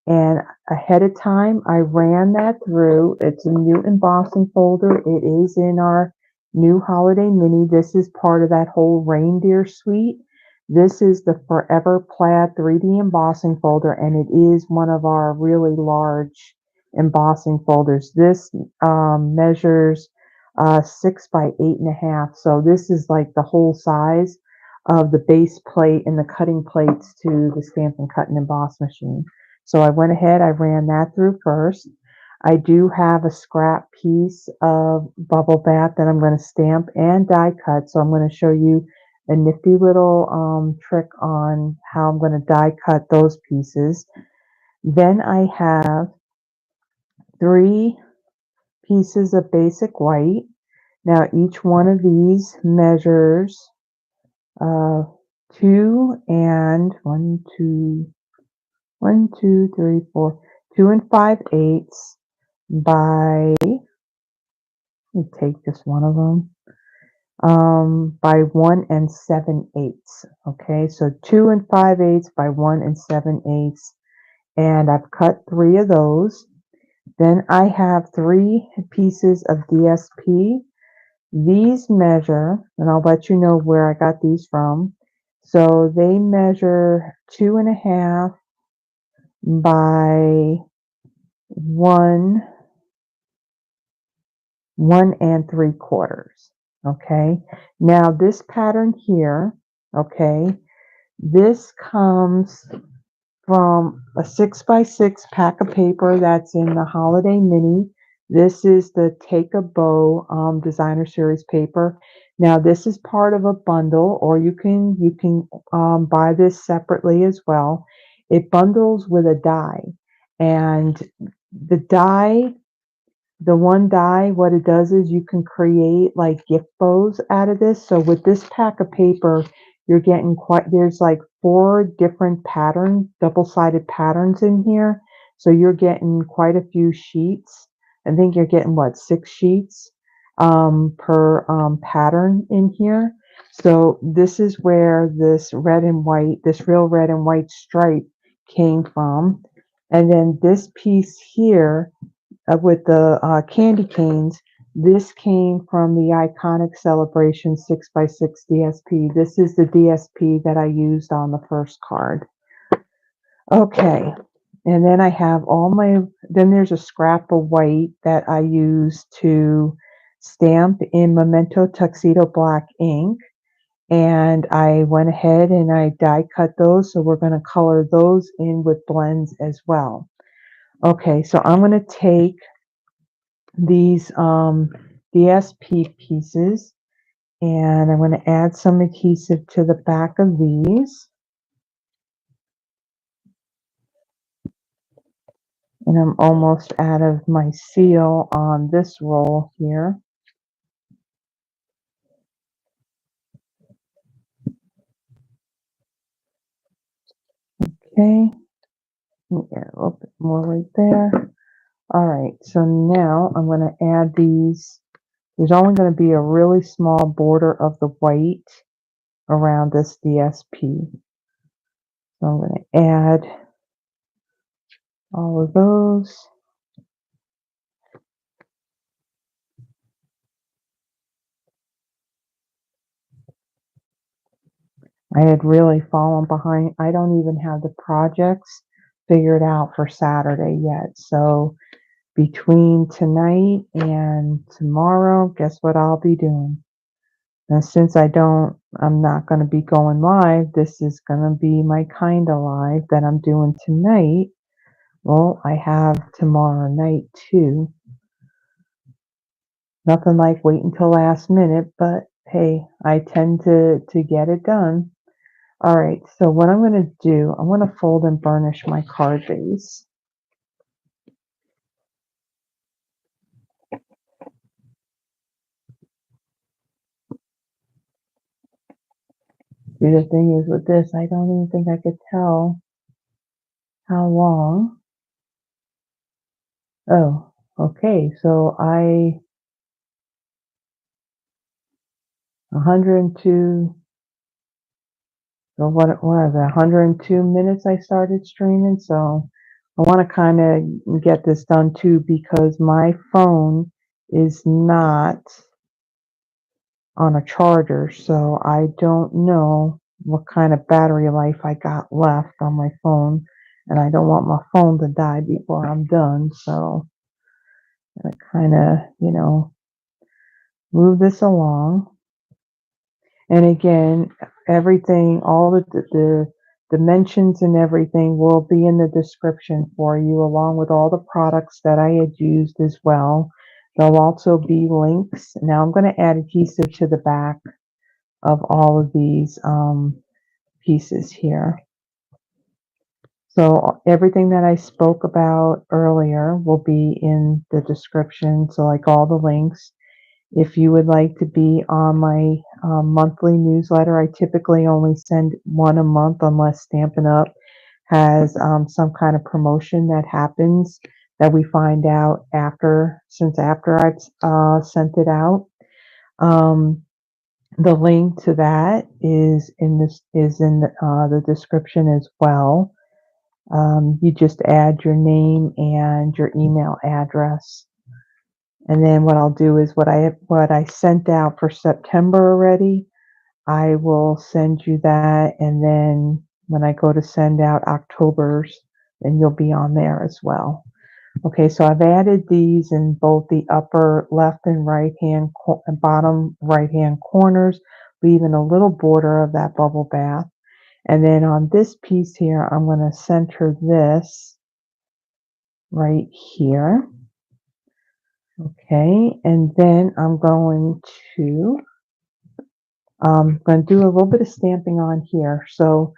And ahead of time, I ran that through. It's a new embossing folder. It is in our new holiday mini. This is part of that whole reindeer suite. This is the Forever Plaid 3D embossing folder, and it is one of our really large embossing folders. This measures 6 by 8.5. So this is like the whole size of the base plate and the cutting plates to the Stampin' Cut and Emboss machine. So I went ahead, I ran that through first. I do have a scrap piece of bubble bath that I'm going to stamp and die cut. So I'm going to show you a nifty little trick on how I'm going to die cut those pieces. Then I have 3 pieces of basic white. Now each one of these measures 2 and 2 and 5/8 by, let me take just one of them, by 1 and 7/8. Okay, so 2 and 5/8 by 1 and 7/8, and I've cut 3 of those. Then I have 3 pieces of DSP. These measure, and I'll let you know where I got these from. So they measure 2.5 by 1 and 3/4. Okay. Now this pattern here, okay, this comes from a 6x6 pack of paper that's in the Holiday Mini. This is the Take a Bow designer series paper. Now this is part of a bundle, or you can buy this separately as well. It bundles with a die, and the die, the one die, what it does is you can create like gift bows out of this. So with this pack of paper, you're getting there's like 4 different pattern, double-sided patterns in here. So you're getting quite a few sheets. I think you're getting what, 6 sheets per pattern in here. So this is where this red and white, this real red and white stripe came from. And then this piece here with the candy canes, this came from the iconic Celebration 6x6 DSP. This is the DSP that I used on the first card. Okay, and then I have then there's a scrap of white that I use to stamp in Memento Tuxedo Black ink. And I went ahead and I die cut those, so we're going to color those in with blends as well. Okay, so I'm going to take these DSP pieces, and I'm going to add some adhesive to the back of these. And I'm almost out of my seal on this roll here. Okay, yeah, a little bit more right there. All right, so now I'm going to add these. There's only going to be a really small border of the white around this DSP. So I'm going to add all of those. I had really fallen behind. I don't even have the projects figured out for Saturday yet. So between tonight and tomorrow, guess what I'll be doing? And since I'm not going to be going live, this is going to be my kind of live that I'm doing tonight. Well, I have tomorrow night too. Nothing like waiting till last minute, but hey, I tend to get it done. All right, so what I'm going to do, I'm going to fold and burnish my card base. See, the thing is with this, I don't even think I could tell how long. Oh, okay, so 102, so what was it, 102 minutes I started streaming, so I want to kind of get this done too because my phone is not on a charger, so I don't know what kind of battery life I got left on my phone, and I don't want my phone to die before I'm done, so I kind of, move this along. And again, everything, all the Dimensions and everything will be in the description for you, along with all the products that I had used as well. There'll also be links. Now I'm going to add adhesive to the back of all of these pieces here. So everything that I spoke about earlier will be in the description. So like all the links. If you would like to be on my monthly newsletter, I typically only send one a month unless Stampin' Up! Has some kind of promotion that happens that we find out after I've sent it out. The link to that is in the description as well. You just add your name and your email address. And then what I'll do is what I sent out for September already, I will send you that. And then when I go to send out October's, then you'll be on there as well. Okay, so I've added these in both the upper left and bottom right hand corners, leaving a little border of that bubble bath. And then on this piece here, I'm going to center this right here. Okay, and then I'm going to do a little bit of stamping on here. So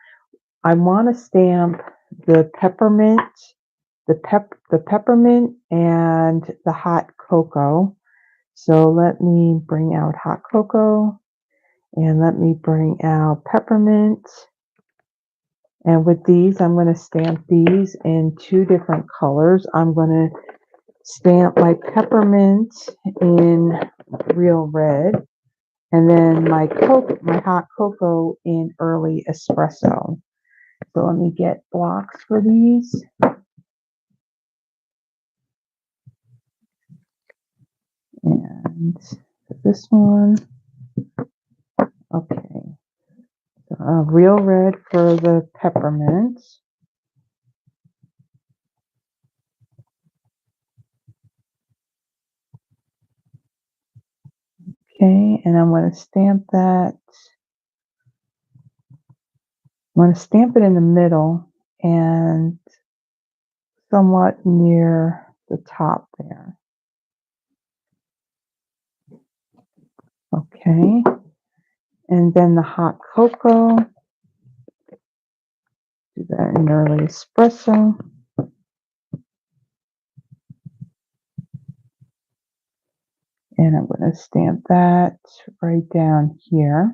I want to stamp the peppermint, the peppermint and the hot cocoa. So let me bring out hot cocoa and let me bring out peppermint. And with these, I'm going to stamp these in 2 different colors. I'm going to stamp my peppermint in real red, and then my hot cocoa in early espresso. So let me get blocks for these. And this one, okay. Real red for the peppermint. Okay, and I'm going to stamp that. I'm going to stamp it in the middle and somewhat near the top there. Okay, and then the hot cocoa, do that in early espresso. And I'm going to stamp that right down here.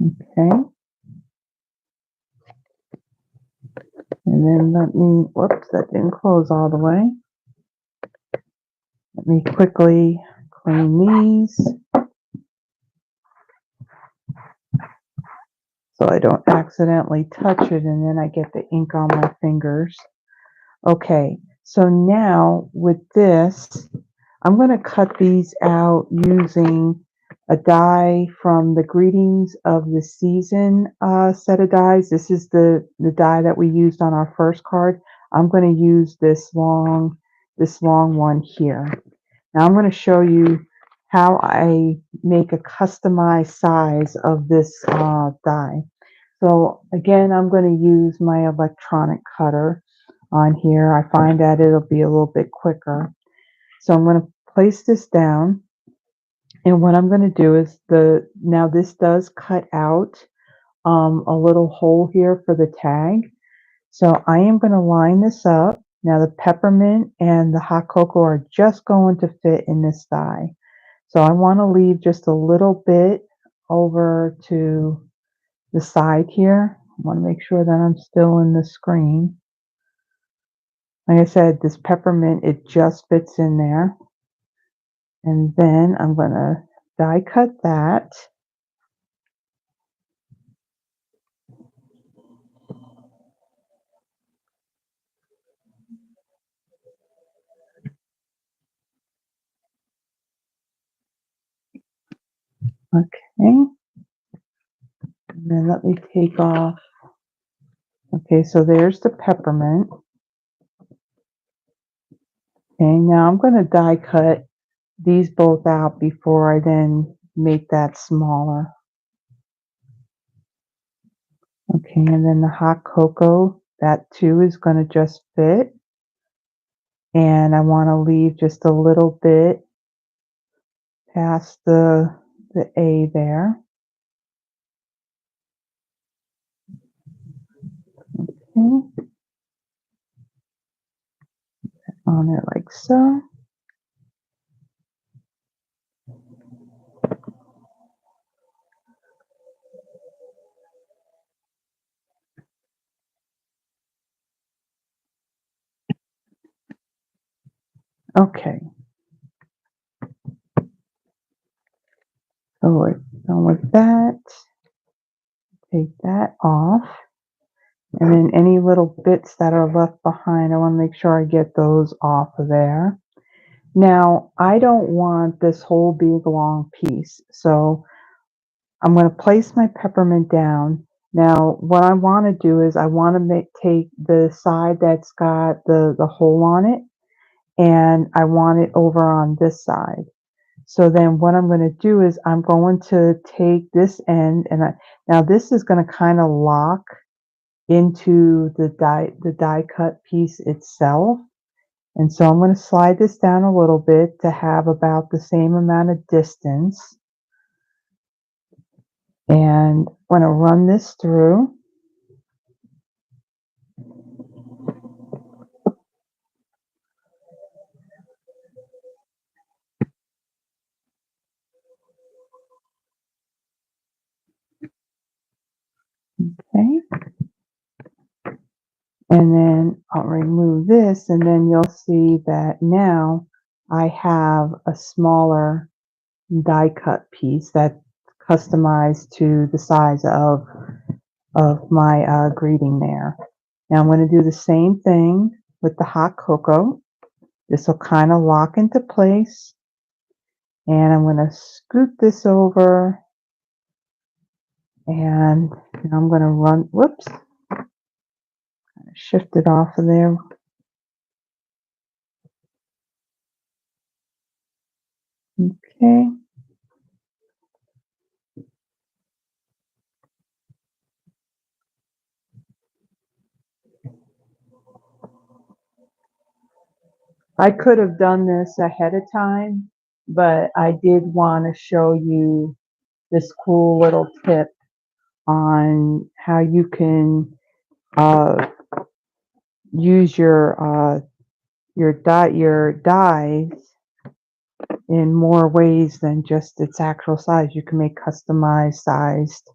Okay. And then whoops, that didn't close all the way. Let me quickly clean these so I don't accidentally touch it and then I get the ink on my fingers. Okay, so now with this, I'm going to cut these out using a die from the Greetings of the Season set of dies. This is the die that we used on our first card. I'm going to use this long one here. Now I'm going to show you how I make a customized size of this die. So again, I'm going to use my electronic cutter on here. I find that it'll be a little bit quicker. So I'm going to place this down. And what I'm going to do is now this does cut out a little hole here for the tag. So I am going to line this up. Now the peppermint and the hot cocoa are just going to fit in this die. So I want to leave just a little bit over to the side here. I want to make sure that I'm still in the screen. Like I said, this peppermint, it just fits in there. And then I'm going to die cut that. Okay. And then let me take off. Okay, so there's the peppermint. Okay, now I'm going to die cut these both out before I then make that smaller. Okay, and then the hot cocoa, that too is going to just fit. And I want to leave just a little bit past the A there. Okay, on there like so. Okay, so we're done with that. Take that off. And then any little bits that are left behind, I want to make sure I get those off of there. Now, I don't want this whole big long piece, so I'm going to place my peppermint down. Now, what I want to do is I want to take the side that's got the hole on it, and I want it over on this side. So then what I'm going to do is I'm going to take this end, and now this is going to kind of lock into the die cut piece itself. And so I'm going to slide this down a little bit to have about the same amount of distance. And I'm going to run this through. Okay. And then I'll remove this, and then you'll see that now I have a smaller die cut piece that's customized to the size of my greeting there. Now I'm going to do the same thing with the hot cocoa. This will kind of lock into place, and I'm going to scoot this over, and I'm going to run, whoops, shift it off of there. Okay. I could have done this ahead of time, but I did want to show you this cool little tip on how you can use your dies in more ways than just its actual size. You can make customized sized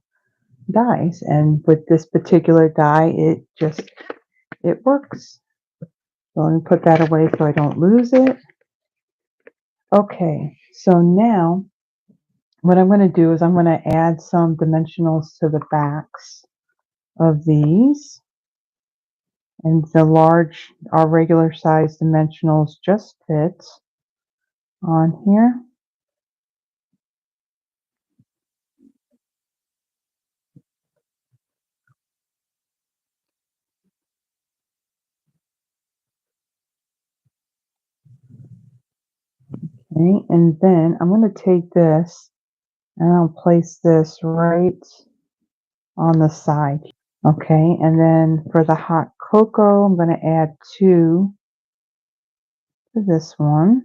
dies, and with this particular die, it works. So let me put that away so I don't lose it. Okay, so now what I'm going to do is I'm going to add some dimensionals to the backs of these. And the large, our regular size dimensionals just fit on here. Okay, and then I'm going to take this and I'll place this right on the side. Okay, and then for the hot cocoa, I'm going to add 2 to this one.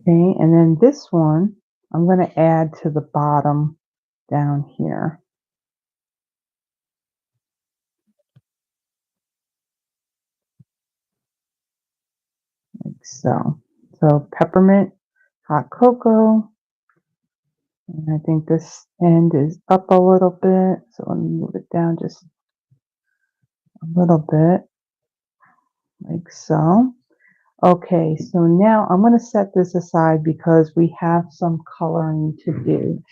Okay, and then this one, I'm going to add to the bottom down here. Like so. So peppermint, hot cocoa, and I think this end is up a little bit, so let me move it down just a little bit, like so. Okay, so now I'm going to set this aside because we have some coloring to do.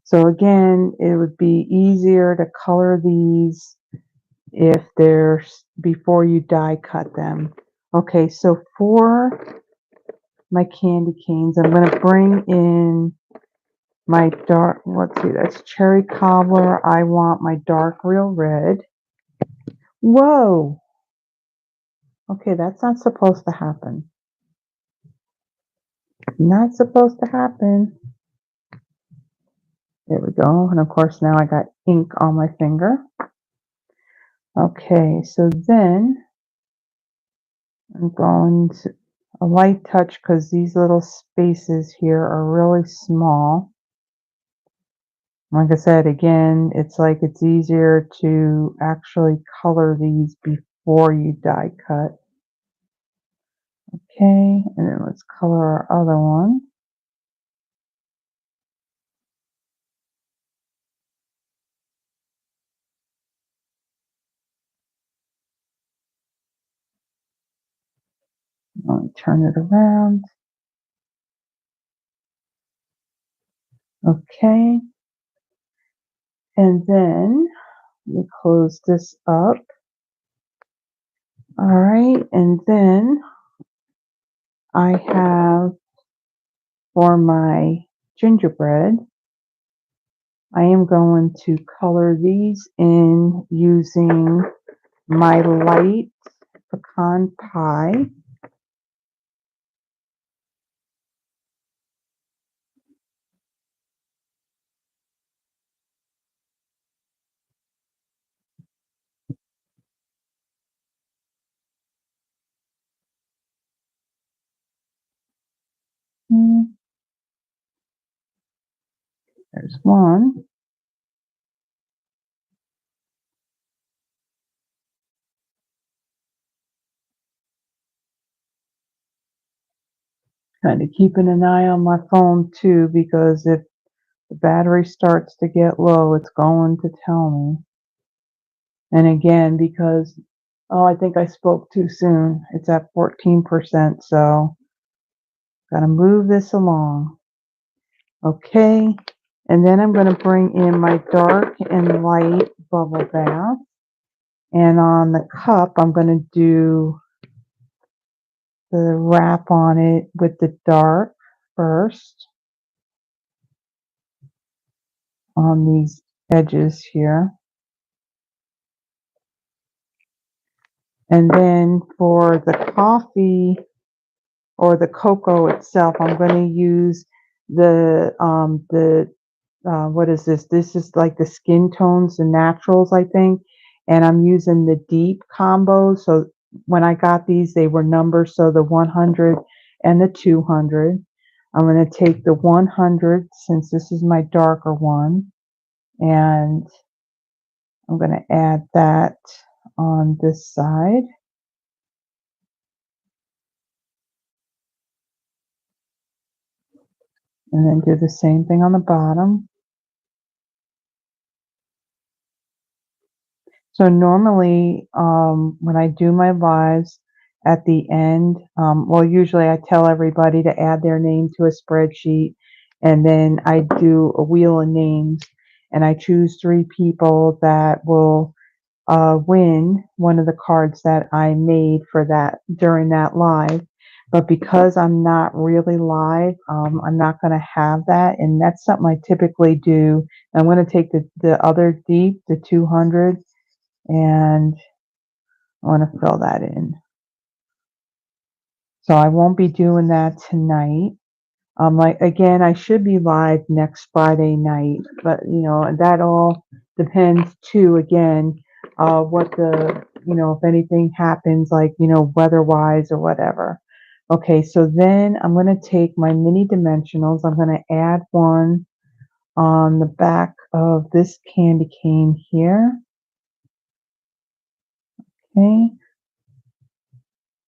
So again, it would be easier to color these if they're before you die cut them. Okay, so for my candy canes, I'm going to bring in my dark, let's see, that's cherry cobbler. I want my dark real red. Whoa! Okay, that's not supposed to happen. Not supposed to happen. There we go. And of course now I got ink on my finger. Okay, so then I'm going to a light touch because these little spaces here are really small. Like I said, again, it's like it's easier to actually color these before you die cut. Okay, and then let's color our other one. Let me turn it around. Okay, and then we close this up. All right, and then I have for my gingerbread, I am going to color these in using my light pecan pie. There's one. Kind of keeping an eye on my phone too, because if the battery starts to get low, it's going to tell me. And again, because, oh, I think I spoke too soon. It's at 14%, so gotta move this along. Okay, and then I'm gonna bring in my dark and light bubble bath. And on the cup, I'm gonna do the wrap on it with the dark first on these edges here. And then for the coffee or the cocoa itself, I'm going to use the what is this? This is like the skin tones, the naturals, I think. And I'm using the deep combo. So when I got these, they were numbers. So the 100 and the 200. I'm going to take the 100 since this is my darker one. And I'm going to add that on this side. And then do the same thing on the bottom. So normally, when I do my lives at the end, well, usually I tell everybody to add their name to a spreadsheet, and then I do a wheel of names, and I choose 3 people that will win one of the cards that I made for that during that live. But because I'm not really live, I'm not going to have that, and that's something I typically do. I'm going to take the other deep, the 200, and I want to fill that in. So I won't be doing that tonight. Like again, I should be live next Friday night, but that all depends too. Again, what if anything happens, like weather-wise or whatever. Okay, so then I'm going to take my mini dimensionals. I'm going to add one on the back of this candy cane here. Okay.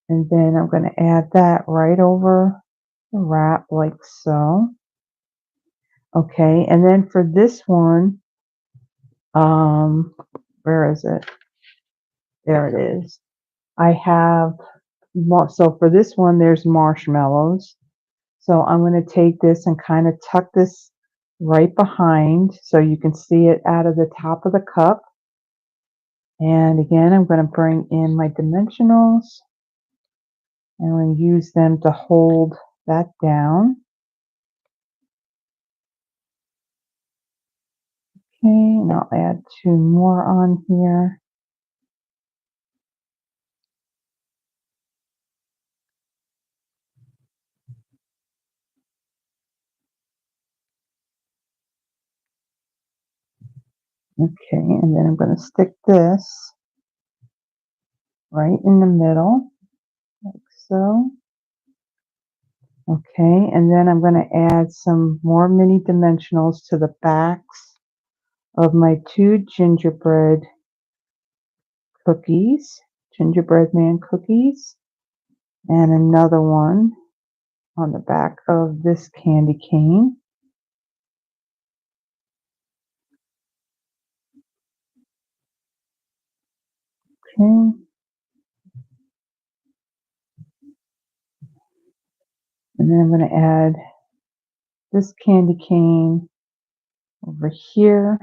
And then I'm going to add that right over the wrap like so. Okay, and then for this one, where is it? There it is. I have, so for this one, there's marshmallows. So I'm going to take this and kind of tuck this right behind so you can see it out of the top of the cup. And again, I'm going to bring in my dimensionals and I'm going to use them to hold that down. Okay, and I'll add 2 more on here. Okay, and then I'm going to stick this right in the middle, like so. Okay, and then I'm going to add some more mini dimensionals to the backs of my two cookies, gingerbread man cookies, and another one on the back of this candy cane. Okay, and then I'm going to add this candy cane over here,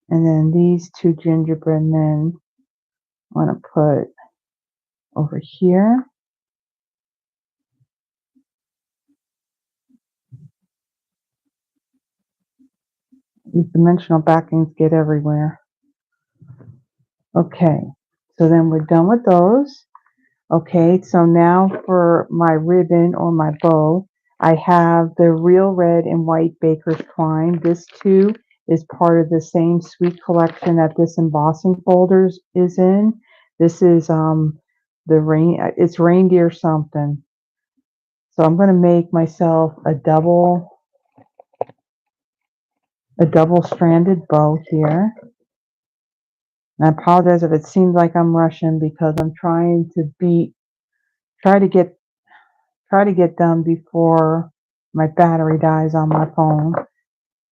and then these two gingerbread men I want to put over here. These dimensional backings get everywhere. Okay, so then we're done with those. Okay, so now for my ribbon or my bow, I have the real red and white baker's twine. This too is part of the same sweet collection that this embossing folders is in. This is it's reindeer something. So I'm going to make myself a double stranded bow here. And I apologize if it seems like I'm rushing because I'm trying to try to get done before my battery dies on my phone.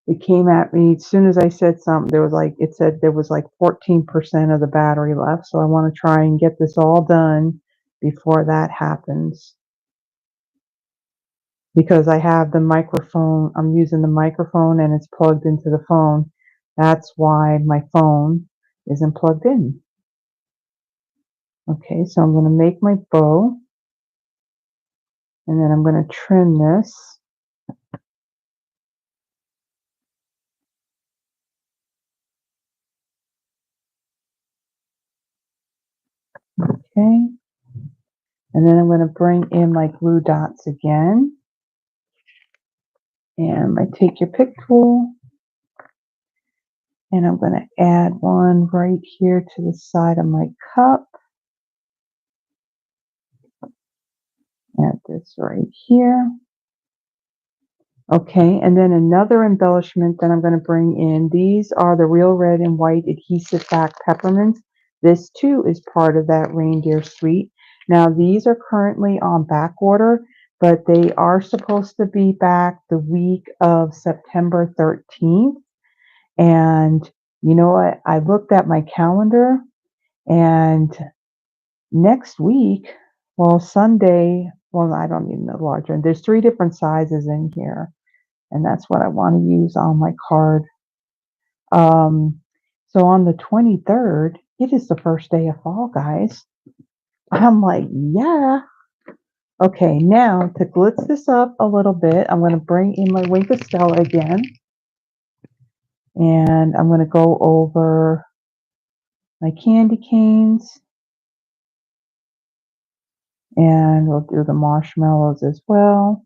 It came at me as soon as I said something. It said there was like 14% of the battery left. So I want to try and get this all done before that happens. Because I have the microphone, I'm using the microphone and it's plugged into the phone. That's why my phone isn't plugged in. Okay, so I'm going to make my bow and then I'm going to trim this. Okay, and then I'm going to bring in my glue dots again. And I take your pick tool and I'm going to add one right here to the side of my cup. Add this right here. Okay, and then another embellishment that I'm going to bring in. These are the real red and white adhesive back peppermints. This too is part of that reindeer suite. Now these are currently on back order, but they are supposed to be back the week of September 13th. And you know what? I looked at my calendar and next week, well, Sunday, well, I don't need no larger. There's 3 different sizes in here, and that's what I want to use on my card. So on the 23rd, it is the first day of fall, guys. I'm like, yeah. Okay, now to glitz this up a little bit, I'm going to bring in my Wink of Stella again, and I'm going to go over my candy canes, and we'll do the marshmallows as well.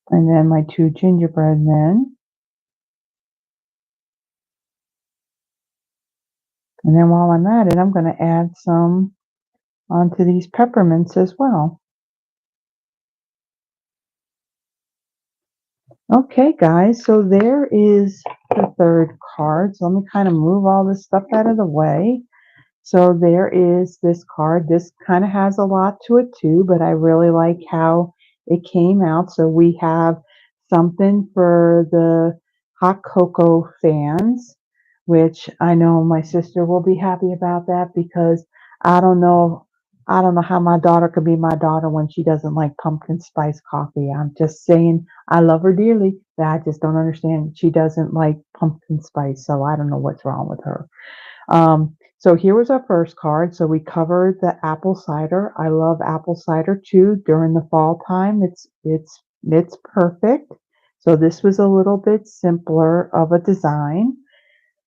And then my 2 gingerbread men. And then while I'm at it, I'm going to add some onto these peppermints as well. Okay, guys, so there is the third card. So let me kind of move all this stuff out of the way. So there is this card. This kind of has a lot to it too, but I really like how it came out. So we have something for the hot cocoa fans, which I know my sister will be happy about that because I don't know how my daughter could be my daughter when she doesn't like pumpkin spice coffee. I'm just saying I love her dearly, but I just don't understand she doesn't like pumpkin spice, so I don't know what's wrong with her. So here was our first card. So we covered the apple cider. I love apple cider too during the fall time. It's perfect. So this was a little bit simpler of a design.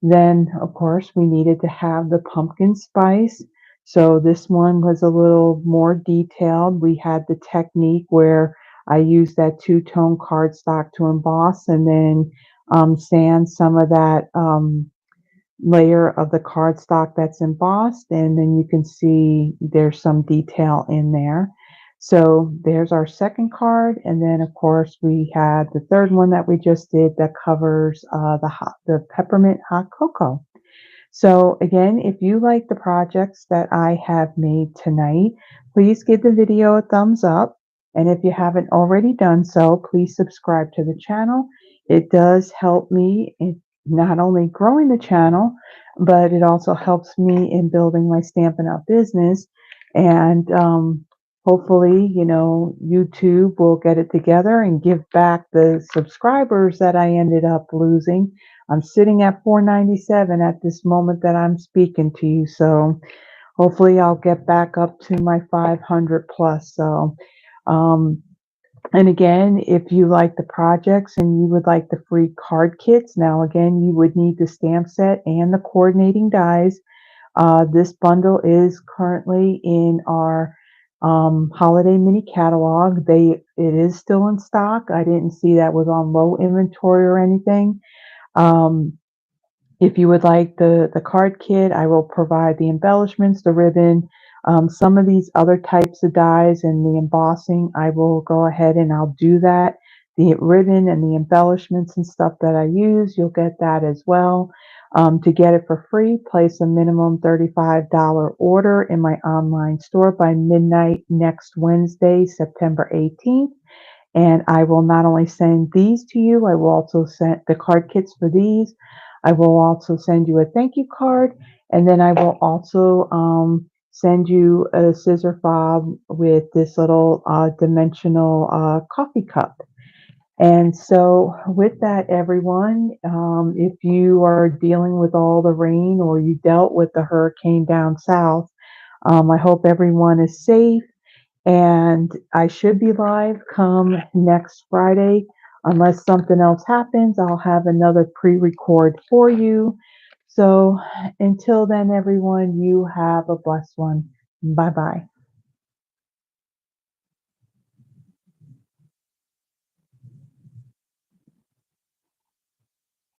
Then of course we needed to have the pumpkin spice. So this one was a little more detailed. We had the technique where I used that two-tone cardstock to emboss and then sand some of that layer of the cardstock that's embossed, and then you can see there's some detail in there. So there's our second card, and then of course we had the third one that we just did that covers the peppermint hot cocoa. So again, if you like the projects that I have made tonight, please give the video a thumbs up. And if you haven't already done so, please subscribe to the channel. It does help me in not only growing the channel, but it also helps me in building my Stampin' Up! Business. And hopefully, YouTube will get it together and give back the subscribers that I ended up losing. I'm sitting at 497 at this moment that I'm speaking to you. So hopefully I'll get back up to my 500 plus. So, um, and again, if you like the projects and you would like the free card kits, now again, you would need the stamp set and the coordinating dies. This bundle is currently in our holiday mini catalog. It is still in stock. I didn't see that was on low inventory or anything. Um, if you would like the card kit, I will provide the embellishments, the ribbon, some of these other types of dies and the embossing. I will go ahead and I'll do that. The ribbon and the embellishments and stuff that I use, you'll get that as well. To get it for free, place a minimum $35 order in my online store by midnight next Wednesday, September 18th. And I will not only send these to you, I will also send the card kits for these. I will also send you a thank you card, and then I will also send you a scissor fob with this little dimensional coffee cup. And so, with that, everyone, if you are dealing with all the rain or you dealt with the hurricane down south, I hope everyone is safe, and I should be live come next Friday. Unless something else happens, I'll have another pre-record for you. So until then, everyone, you have a blessed one. Bye bye.